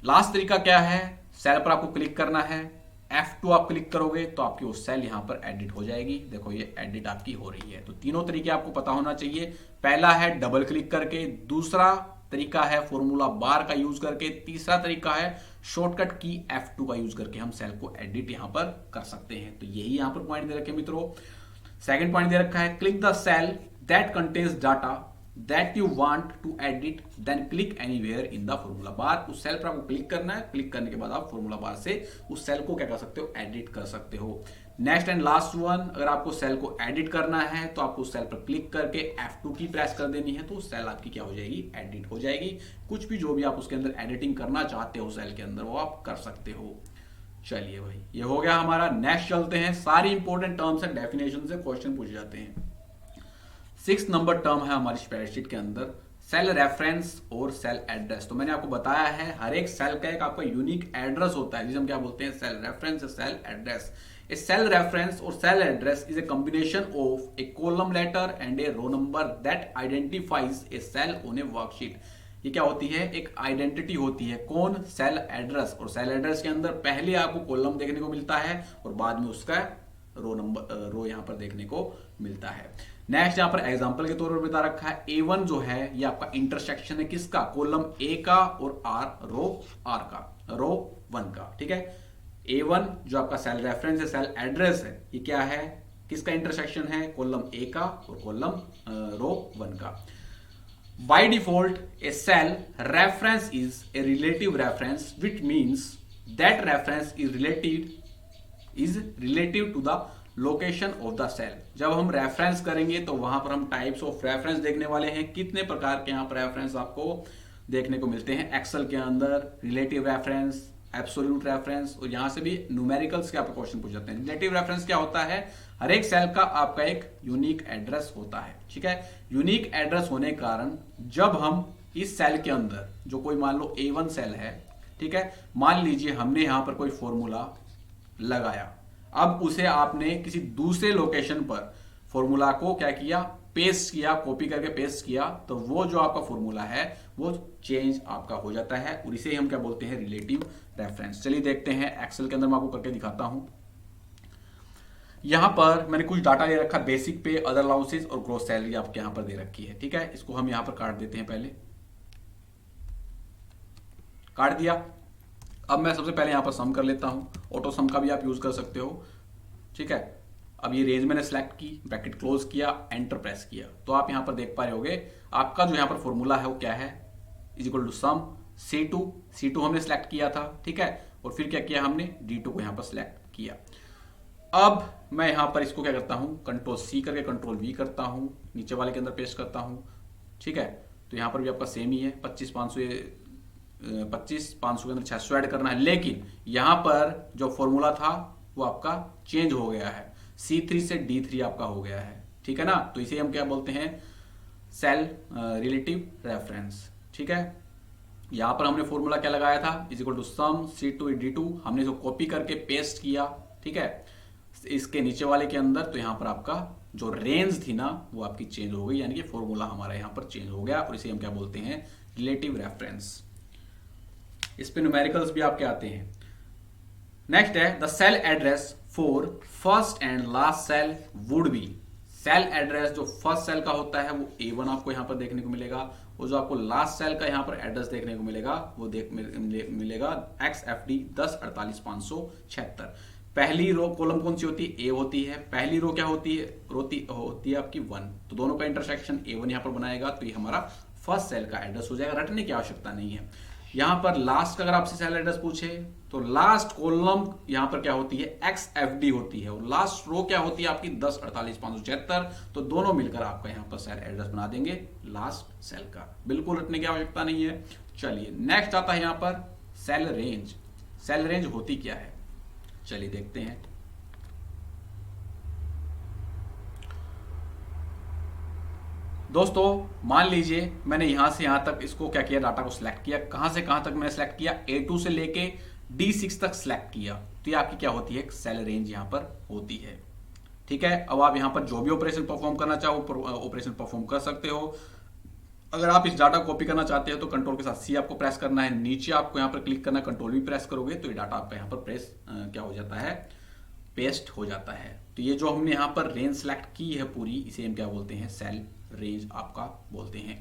[SPEAKER 1] लास्ट तरीका क्या है, सेल पर आपको क्लिक करना है, F2 आप क्लिक करोगे तो आपकी वो सेल यहां पर एडिट हो जाएगी। देखो ये एडिट आपकी हो रही है। तो तीनों तरीके आपको पता होना चाहिए। पहला है डबल क्लिक करके, दूसरा तरीका है फॉर्मूला बार का यूज करके, तीसरा तरीका है शॉर्टकट की F2 का यूज करके हम सेल को एडिट यहां पर कर सकते हैं। तो यही यहां पर पॉइंट दे रखे मित्रों। सेकंड पॉइंट दे रखा है, click the cell that contains data that you want to edit then click anywhere in the formula bar. उस सेल पर आपको क्लिक करना है, क्लिक करने के बाद आप फॉर्मूला बार से उस सेल को क्या कर सकते हो, एडिट कर सकते हो। नेक्स्ट एंड लास्ट वन, अगर आपको सेल को एडिट करना है तो आपको उस सेल पर क्लिक करके F2 की प्रेस कर देनी है, तो उस सेल आपकी क्या हो जाएगी, एडिट हो जाएगी। कुछ भी जो भी आप उसके अंदर एडिटिंग करना चाहते हो सेल के अंदर वो आप कर सकते हो। चलिए भाई, ये हो गया हमारा। नेक्स्ट चलते हैं, सारी इंपॉर्टेंट टर्म्स एंड डेफिनेशन से क्वेश्चन पूछे जाते हैं। 6 नंबर टर्म है हमारी स्प्रेडशीट के अंदर, सेल रेफरेंस और सेल एड्रेस। तो मैंने आपको बताया है हर एक सेल का एक आपका यूनिक एड्रेस होता है, जिसे हम क्या बोलते हैं, cell reference, cell address. A cell reference or cell address is a combination of a column letter and a row number that identifies a cell on a worksheet। ये क्या होती है, एक आइडेंटिटी होती है। कौन, सेल एड्रेस। और cell address के अंदर पहले आपको कॉलम देखने को मिलता है और बाद में उसका रो नंबर, रो यहां पर देखने को मिलता है। नेक्स्ट यहां पर एग्जांपल के तौर पर बता रखा है, A1 जो है ये आपका इंटरसेक्शन है किसका, कॉलम A का और रो R का, रो 1 का। ठीक है, A1 जो आपका सेल रेफरेंस है, सेल एड्रेस है, ये क्या है, किसका इंटरसेक्शन है, कॉलम A का और कॉलम रो 1 का। By default a cell reference is a relative reference which means that reference is relative to the location of the cell. जब हम रेफरेंस करेंगे तो वहां पर हम टाइप्स ऑफ रेफरेंस देखने वाले हैं। कितने प्रकार के यहां पर रेफरेंस आपको देखने को मिलते हैं एक्सेल के अंदर, रिलेटिव रेफरेंस, एब्सोल्यूट रेफरेंस, और यहां से भी न्यूमेरिकल्स के आपको क्वेश्चन पूछ जाते हैं। रिलेटिव रेफरेंस क्या होता है, हर एक सेल का आपका एक यूनिक एड्रेस होता है। ठीक है, यूनिक एड्रेस होने के कारण जब हम इस सेल के अंदर जो कोई मान लो A1 सेल है, ठीक है, मान लीजिए हमने यहां पर कोई फॉर्मूला लगाया, अब उसे आपने किसी दूसरे लोकेशन पर फॉर्मूला को क्या किया, पेस्ट किया, कॉपी करके पेस्ट किया, तो वो जो आपका फॉर्मूला है वो चेंज आपका हो जाता है और इसे हम क्या बोलते हैं, रिलेटिव रेफरेंस। चलिए देखते हैं, एक्सेल के अंदर मैं आपको करके दिखाता हूं। यहां पर मैंने कुछ डाटा ले रखा, बेसिक पे, अदर अलाउंसेस और ग्रोस सैलरी आपके यहां पर दे रखी है। ठीक है, इसको हम यहां पर काट देते हैं, पहले काट दिया। अब मैं सबसे पहले यहां पर सम कर लेता हूं, ऑटो सम का भी आप यूज कर सकते हो। ठीक है, अब ये रेंज मैंने सेलेक्ट की, ब्रैकेट क्लोज किया, एंटर प्रेस किया, तो आप यहां पर देख पा रहे होगे आपका जो यहां पर फॉर्मूला है वो क्या है, is equal to some C2 हमने सेलेक्ट किया था। ठीक है, और फिर क्या किया हमने, D2 को यहां पर सेलेक्ट किया। अब मैं यहां पर इसको क्या करता हूं, कंट्रोल C करके कंट्रोल V करता हूं, नीचे वाले के अंदर पेस्ट करता हूं। ठीक है, तो यहां पर भी आपका सेम ही है, 25,500 के अंदर 600 ऐड करना है, लेकिन यहां पर जो फॉर्मूला था वो आपका चेंज हो गया है, C3 से D3 आपका हो गया है। ठीक है ना, तो इसे हम क्या बोलते हैं, सेल रिलेटिव रेफरेंस। ठीक है, यहां पर हमने फॉर्मूला क्या लगाया था, is equal to some C2 D2, हमने इसको कॉपी करके पेस्ट किया। ठीक है, इसके नीचे वाले के अंदर, तो यहां पर आपका जो रेंज थी ना वो आपकी चेंज हो गई, यानी कि फॉर्मूला हमारा यहां पर चेंज हो गया और इसे हम क्या बोलते हैं, रिलेटिव रेफरेंस। इस पे न्यूमेरिकल्स भी आपके आते हैं। नेक्स्ट है the cell address for first and last cell would be cell address जो फर्स्ट सेल का होता है वो A1 आपको यहां पर देखने को मिलेगा, और जो आपको लास्ट सेल का यहां पर एड्रेस देखने को मिलेगा वो मिलेगा XFD 10 48 576। पहली रो कॉलम कौन सी होती है? A होती है। पहली रो क्या होती है? होती है आपकी 1, तो दोनों का इंटरसेक्शन A1 यहां पर बनाएगा, तो ये हमारा फर्स्ट सेल का एड्रेस हो जाएगा। रटने की आवश्यकता नहीं है। यहां पर लास्ट का अगर आपसे सेल एड्रेस पूछे तो लास्ट कॉलम यहां पर क्या होती है? XFD होती है, और लास्ट रो क्या होती है आपकी? 10 48 576। तो दोनों मिलकर आपका यहां पर सेल एड्रेस बना देंगे लास्ट सेल का। बिल्कुल रटने की आवश्यकता नहीं है। चलिए नेक्स्ट आता है यहां पर सेल रेंज। सेल रेंज होती क्या है, चलिए देखते हैं। दोस्तों मान लीजिए मैंने यहां से यहां तक इसको क्या किया, डाटा को सिलेक्ट किया। कहां से कहां तक मैंने सिलेक्ट किया? A2 से लेके D6 तक सिलेक्ट किया, तो ये आपकी क्या होती है? एक सेल रेंज यहां पर होती है। ठीक है, अब आप यहां पर जो भी ऑपरेशन परफॉर्म करना चाहो ऑपरेशन परफॉर्म कर सकते हो। अगर आप इस डाटा कॉपी करना चाहते हो तो कंट्रोल के साथ C आपको प्रेस करना है, नीचे आपको यहां पर क्लिक करना, कंट्रोल भी प्रेस करोगे तो ये डाटा आपका यहां पर प्रेस क्या हो जाता है? पेस्ट हो जाता है। तो ये जो हमने यहां पर रेंज सेलेक्ट की है पूरी, इसे हम क्या बोलते हैं? सेल रेंज आपका बोलते हैं।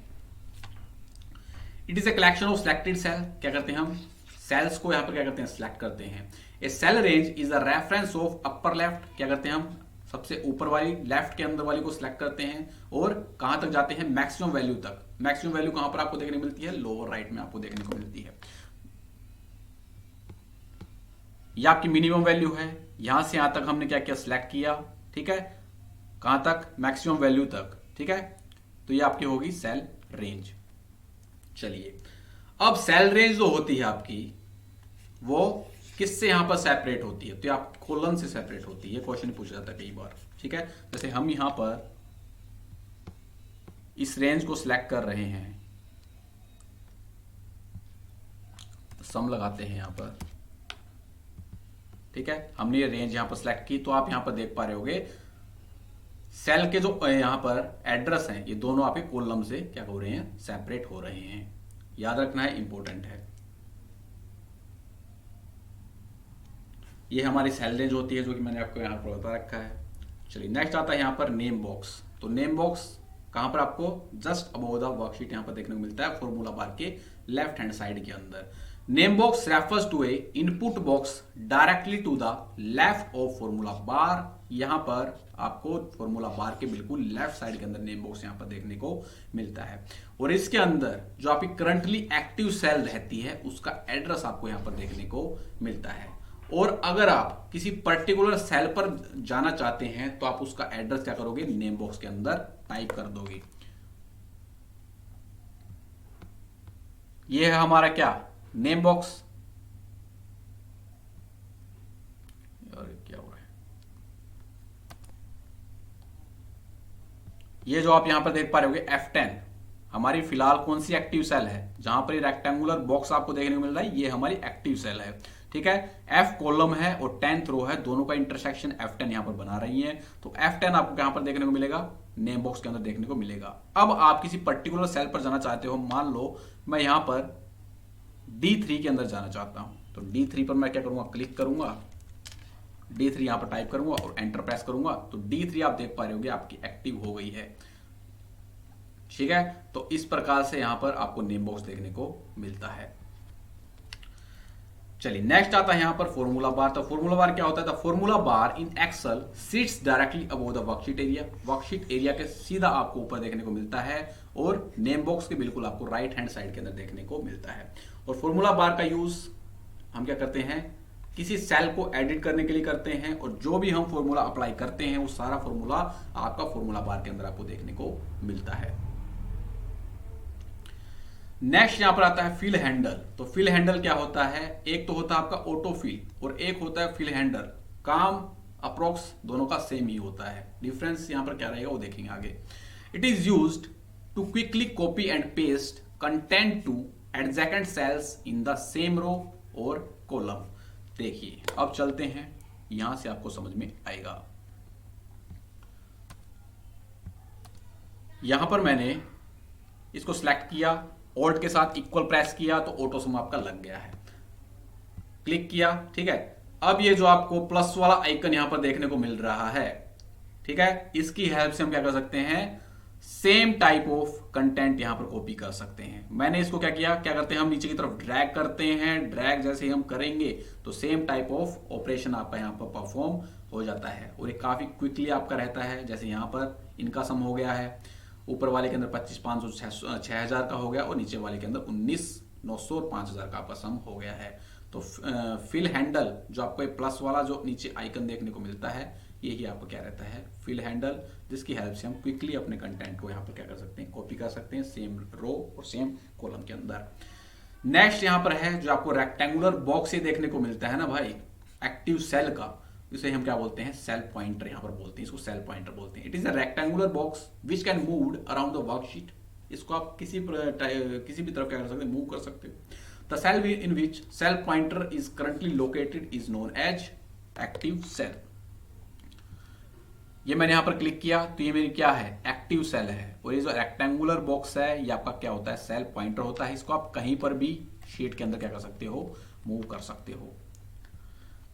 [SPEAKER 1] It is a collection of selected cell. क्या करते हैं हम? सेल्स को यहां पर क्या करते हैं? सिलेक्ट करते हैं। A cell range is a reference of upper left. क्या करते हैं हम? सबसे ऊपर वाली लेफ्ट के अंदर वाली को सिलेक्ट करते हैं, और कहां तक जाते हैं? मैक्सिमम वैल्यू तक। मैक्सिमम वैल्यू कहां पर आपको देखने को मिलती है? लोअर राइट में आपको देखने को मिलती है। ये आपकी मिनिमम वैल्यू है। यहां से यहां तक हमने क्या किया? सिलेक्ट किया। ठीक है, कहां तक? मैक्सिमम वैल्यू तक। ठीक है, तो ये आपकी होगी सेल रेंज। चलिए अब सेल रेंज जो होती है आपकी, वो किससे यहां पर सेपरेट होती है? तो ये आपकी कॉलम से सेपरेट होती है। क्वेश्चन पूछा जाता है कई बार। ठीक है, जैसे हम यहां पर इस रेंज को सिलेक्ट कर रहे हैं, सम लगाते हैं यहां पर। ठीक है, हमने ये रेंज यहां पर सिलेक्ट की, तो आप यहां पर देख पा रहे होगे सेल के जो यहां पर एड्रेस हैं, ये दोनों आपके कॉलम से क्या हो रहे हैं? सेपरेट हो रहे हैं। याद रखना है, इंपॉर्टेंट है। ये हमारी सेल रेंज होती है, जो कि मैंने आपको यहां पर बता रखा है। चलिए नेक्स्ट आता है यहां पर नेम बॉक्स। तो नेम बॉक्स कहां पर आपको? जस्ट अबव द वर्कशीट यहां पर देखने को मिलता है, फॉर्मूला बार के लेफ्ट हैंड साइड के अंदर। Name box refers to a input box directly to the left of formula bar. यहां पर आपको फॉर्मूला बार के बिल्कुल लेफ्ट साइड के अंदर नेम बॉक्स यहां पर देखने को मिलता है, और इसके अंदर जो आपकी करंटली एक्टिव सेल रहती है उसका एड्रेस आपको यहां पर देखने को मिलता है। और अगर आप किसी पर्टिकुलर सेल पर जाना चाहते हैं तो आप उसका एड्रेस क्या करोगे? नेम बॉक्स के अंदर टाइप कर दोगे। यह है हमारा क्या? Name box. और क्या हो रहा है? ये जो आप यहां पर देख पा रहे होगे F10 हमारी फिलहाल कौन सी एक्टिव सेल है? जहां पर ये रेक्टेंगुलर बॉक्स आपको देखने को मिल रहा है, ये हमारी एक्टिव सेल है। ठीक है, F कॉलम है और 10th रो है, दोनों का इंटरसेक्शन F10 यहां पर बना रही है, तो F10 आपको यहां पर देखने को मिलेगा, नेम बॉक्स के अंदर देखने को मिलेगा। अब आप किसी पर्टिकुलर सेल पर जाना चाहते हो, मान लो मैं यहां पर D3 के अंदर जाना चाहता हूं, तो D3 पर मैं क्या करूंगा? क्लिक करूंगा, D3 यहां पर टाइप करूंगा और एंटर प्रेस करूंगा, तो D3 आप देख पा रहे होगे आपकी एक्टिव हो गई है। ठीक है, तो इस प्रकार से यहां पर आपको नेम बॉक्स देखने को मिलता है। चलिए नेक्स्ट आता है यहां पर फॉर्मूला बार। तो फॉर्मूला बार क्या होता है? The formula bar in excel sits directly above the worksheet area. Worksheet area के सीधा आपको ऊपर देखने को मिलता है, और नेम बॉक्स के बिल्कुल आपको राइट हैंड साइड के अंदर देखने को मिलता है। और फॉर्मूला बार का यूज हम क्या करते हैं? किसी सेल को एडिट करने के लिए करते हैं, और जो भी हम फॉर्मूला अप्लाई करते हैं वो सारा फॉर्मूला आपका फॉर्मूला बार के अंदर आपको देखने को मिलता है। नेक्स्ट यहां पर आता है फिल हैंडल। तो फिल हैंडल क्या होता है? एक तो होता है आपका ऑटो फिल और एक होता है फिल हैंडल। काम अप्रोक्स दोनों का सेम ही होता है, डिफरेंस यहां पर क्या रहेगा वो देखेंगे आगे। It is used to quickly copy and paste content to adjacent cells in the same row और कॉलम। देखिए अब चलते हैं, यहां से आपको समझ में आएगा। यहां पर मैंने इसको सिलेक्ट किया, ऑल्ट के साथ इक्वल प्रेस किया तो ऑटो सम आपका लग गया है। क्लिक किया, ठीक है। अब ये जो आपको प्लस वाला आइकन यहां पर देखने को मिल रहा है, ठीक है, इसकी हेल्प से हम क्या कर सकते हैं, सेम टाइप ऑफ कंटेंट यहां पर कॉपी कर सकते हैं। मैंने इसको क्या किया, क्या करते हैं हम नीचे की तरफ ड्रैग करते हैं, ड्रैग जैसे ही हम करेंगे तो सेम टाइप ऑफ ऑपरेशन आपका यहां पर परफॉर्म हो जाता है और ये काफी क्विकली आपका रहता है। जैसे यहां पर इनका सम हो गया है, ऊपर वाले के अंदर 25,500 6,000 का हो गया और नीचे वाले के अंदर 19,900 और 5,000 का आपका सम हो गया है। तो फिल हैंडल जो आपको प्लस वाला जो नीचे आइकन देखने को मिलता है, यही आपको क्या रहता है, फिल हैंडल, जिसकी हेल्प से हम क्विकली अपने कंटेंट को यहाँ पर क्या कर सकते हैं, कॉपी कर सकते हैं सेम रो और सेम कॉलम के अंदर। नेक्स्ट यहाँ पर है जो आपको रेक्टेंगुलर बॉक्स ये देखने को मिलता है ना भाई, एक्टिव सेल का, इसे हम क्या बोलते हैं, सेल पॉइंटर यहाँ पर बोलते हैं, इसको सेल पॉइंटर बोलते हैं। It is a rectangular box which can move around the worksheet. इसको आप किसी भी तरफ क्या कर सकते हैं, मूव कर सकते हो। The cell in which cell pointer is currently located is known as active cell. ये मैंने यहां पर क्लिक किया तो ये मेरी क्या है, एक्टिव सेल है। और ये जो रेक्टेंगुलर बॉक्स है ये आपका क्या होता है, सेल पॉइंटर होता है। इसको आप कहीं पर भी शीट के अंदर क्या कर सकते हो, मूव कर सकते हो।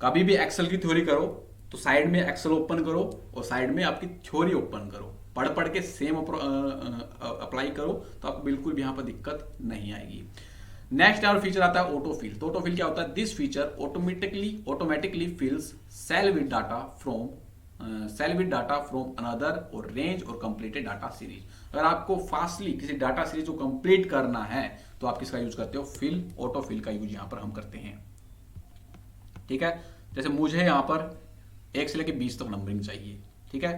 [SPEAKER 1] कभी भी एक्सेल की थ्योरी करो तो साइड में एक्सेल ओपन करो और साइड में आपकी थ्योरी ओपन करो, पढ़ पढ़ के सेम अप्लाई करो तो आपको बिल्कुल भी यहां पर दिक्कत नहीं आएगी। नेक्स्ट और फीचर आता है ऑटोफिल। तो ऑटोफिल क्या होता है, this feature automatically fills cell with data from another or range or completed data series. अगर आपको फास्टली किसी डाटा सीरीज को कंप्लीट करना है तो आप किसका यूज करते हो, फिल, ऑटोफिल का यूज यहां पर हम करते हैं। ठीक है, जैसे मुझे यहां पर 1 से लेकर 20 तक नंबरिंग चाहिए। ठीक है,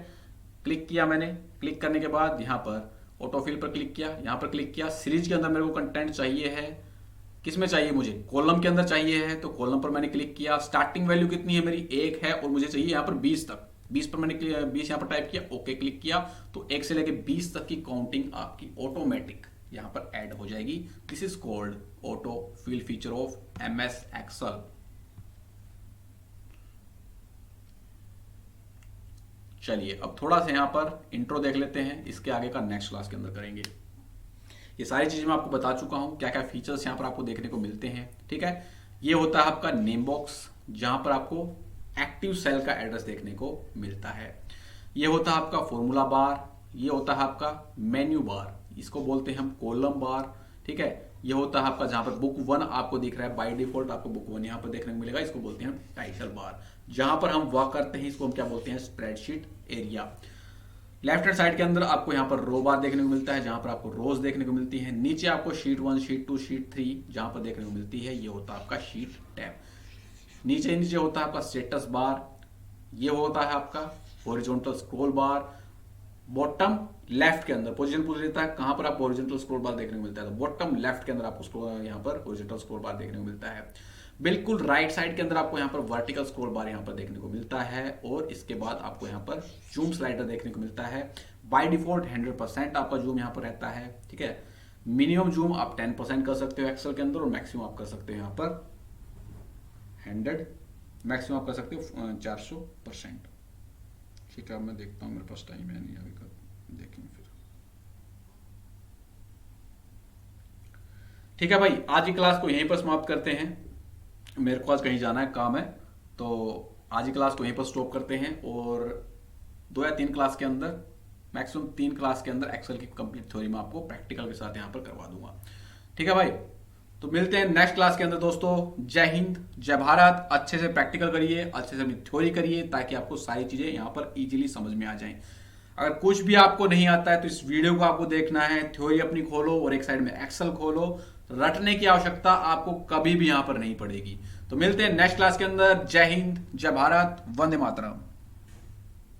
[SPEAKER 1] क्लिक किया मैंने, क्लिक करने के बाद यहां पर ऑटोफिल पर क्लिक किया, यहां पर क्लिक किया। सीरीज के अंदर मेरे को कंटेंट चाहिए है, किसमें चाहिए मुझे, कॉलम के अंदर चाहिए है, तो कॉलम पर मैंने क्लिक किया। स्टार्टिंग वैल्यू कितनी है मेरी, 1 है और मुझे चाहिए यहां पर 20 तक। 20 पर मैंने 20 यहां पर टाइप किया, ओके क्लिक किया, तो 1 से लेकर 20 तक की काउंटिंग आपकी ऑटोमेटिक यहां पर ऐड हो जाएगी। This is called auto fill feature of MS Excel. चलिए अब थोड़ा सा यहां पर इंट्रो देख लेते हैं, इसके आगे का नेक्स्ट क्लास के अंदर करेंगे। ये सारी चीजें मैं आपको बता चुका हूं, क्या क्या फीचर्स यहां पर आपको देखने को मिलते हैं। ठीक है, ये होता है आपका नेम बॉक्स जहां पर आपको एक्टिव सेल का एड्रेस देखने को मिलता है। ये होता है आपका फॉर्मूला बार, ये होता है आपका मेन्यू बार, इसको बोलते हैं हम कॉलम बार। ठीक है, ये होता है आपका जहां पर बुक 1 आपको दिख रहा है, बाय डिफॉल्ट आपको बुक 1 यहां पर देखने को मिलेगा, इसको बोलते हैं टाइटल बार। जहां पर हम वर्क करते हैं इसको हम क्या बोलते हैं, spreadsheet area. Left hand side के अंदर आपको यहां पर रो बार देखने को मिलता है, जहां पर आपको रोज देखने को मिलती है। नीचे आपको शीट 1, शीट 2, शीट 3 जहां पर देखने को मिलती है, ये होता है आपका शीट टैब। नीचे नीचे होता है आपका स्टेटस बार, ये होता है आपका हॉरिजॉन्टल स्क्रॉल बार। बॉटम लेफ्ट के अंदर पोजीशन पूछ लेता है कहां पर आपको हॉरिजॉन्टल स्क्रॉल बार देखने को मिलता है, तो बॉटम लेफ्ट के अंदर आपको यहां पर हॉरिजॉन्टल स्क्रॉल बार देखने को मिलता है। बिल्कुल राइट साइड के अंदर आपको यहां पर वर्टिकल स्क्रॉल बार यहां पर देखने को मिलता है और इसके बाद आपको यहां पर जूम स्लाइडर देखने को मिलता है। बाय डिफॉल्ट 100% आपका जूम यहां पर रहता है। ठीक है, मिनिमम जूम आप 10% कर सकते हो एक्सेल के अंदर और मैक्सिमम आप कर सकते हो यहां पर 100, मैक्सिमम आप कर सकते हो 400%। ठीक है, अब मैं देखता हूं, मेरे पास टाइम है नहीं अभी, देखेंगे फिर। ठीक है भाई, आज की क्लास को यहीं पर समाप्त करते हैं, मेरे को आज कहीं जाना है, काम है, तो आज की क्लास को यहीं पर स्टॉप करते हैं और 2 या 3 क्लास के अंदर, मैक्सिमम 3 क्लास के अंदर एक्सेल की कंप्लीट थ्योरी में आपको प्रैक्टिकल के साथ यहां पर करवा दूंगा। ठीक है भाई, तो मिलते हैं नेक्स्ट क्लास के अंदर दोस्तों। जय हिंद, जय भारत। अच्छे से प्रैक्टिकल करिए, अच्छे से अपनी थ्योरी करिए ताकि आपको सारी चीजें यहां पर इजीली समझ में आ जाएं। अगर कुछ भी आपको नहीं आता है तो इस वीडियो को आपको देखना है, थ्योरी अपनी खोलो और एक साइड में एक्सेल खोलो। रटने की आवश्यकता आपको कभी भी यहां पर नहीं पड़ेगी। तो मिलते हैं नेक्स्ट क्लास के अंदर। जय हिंद, जय भारत, वंदे मातरम।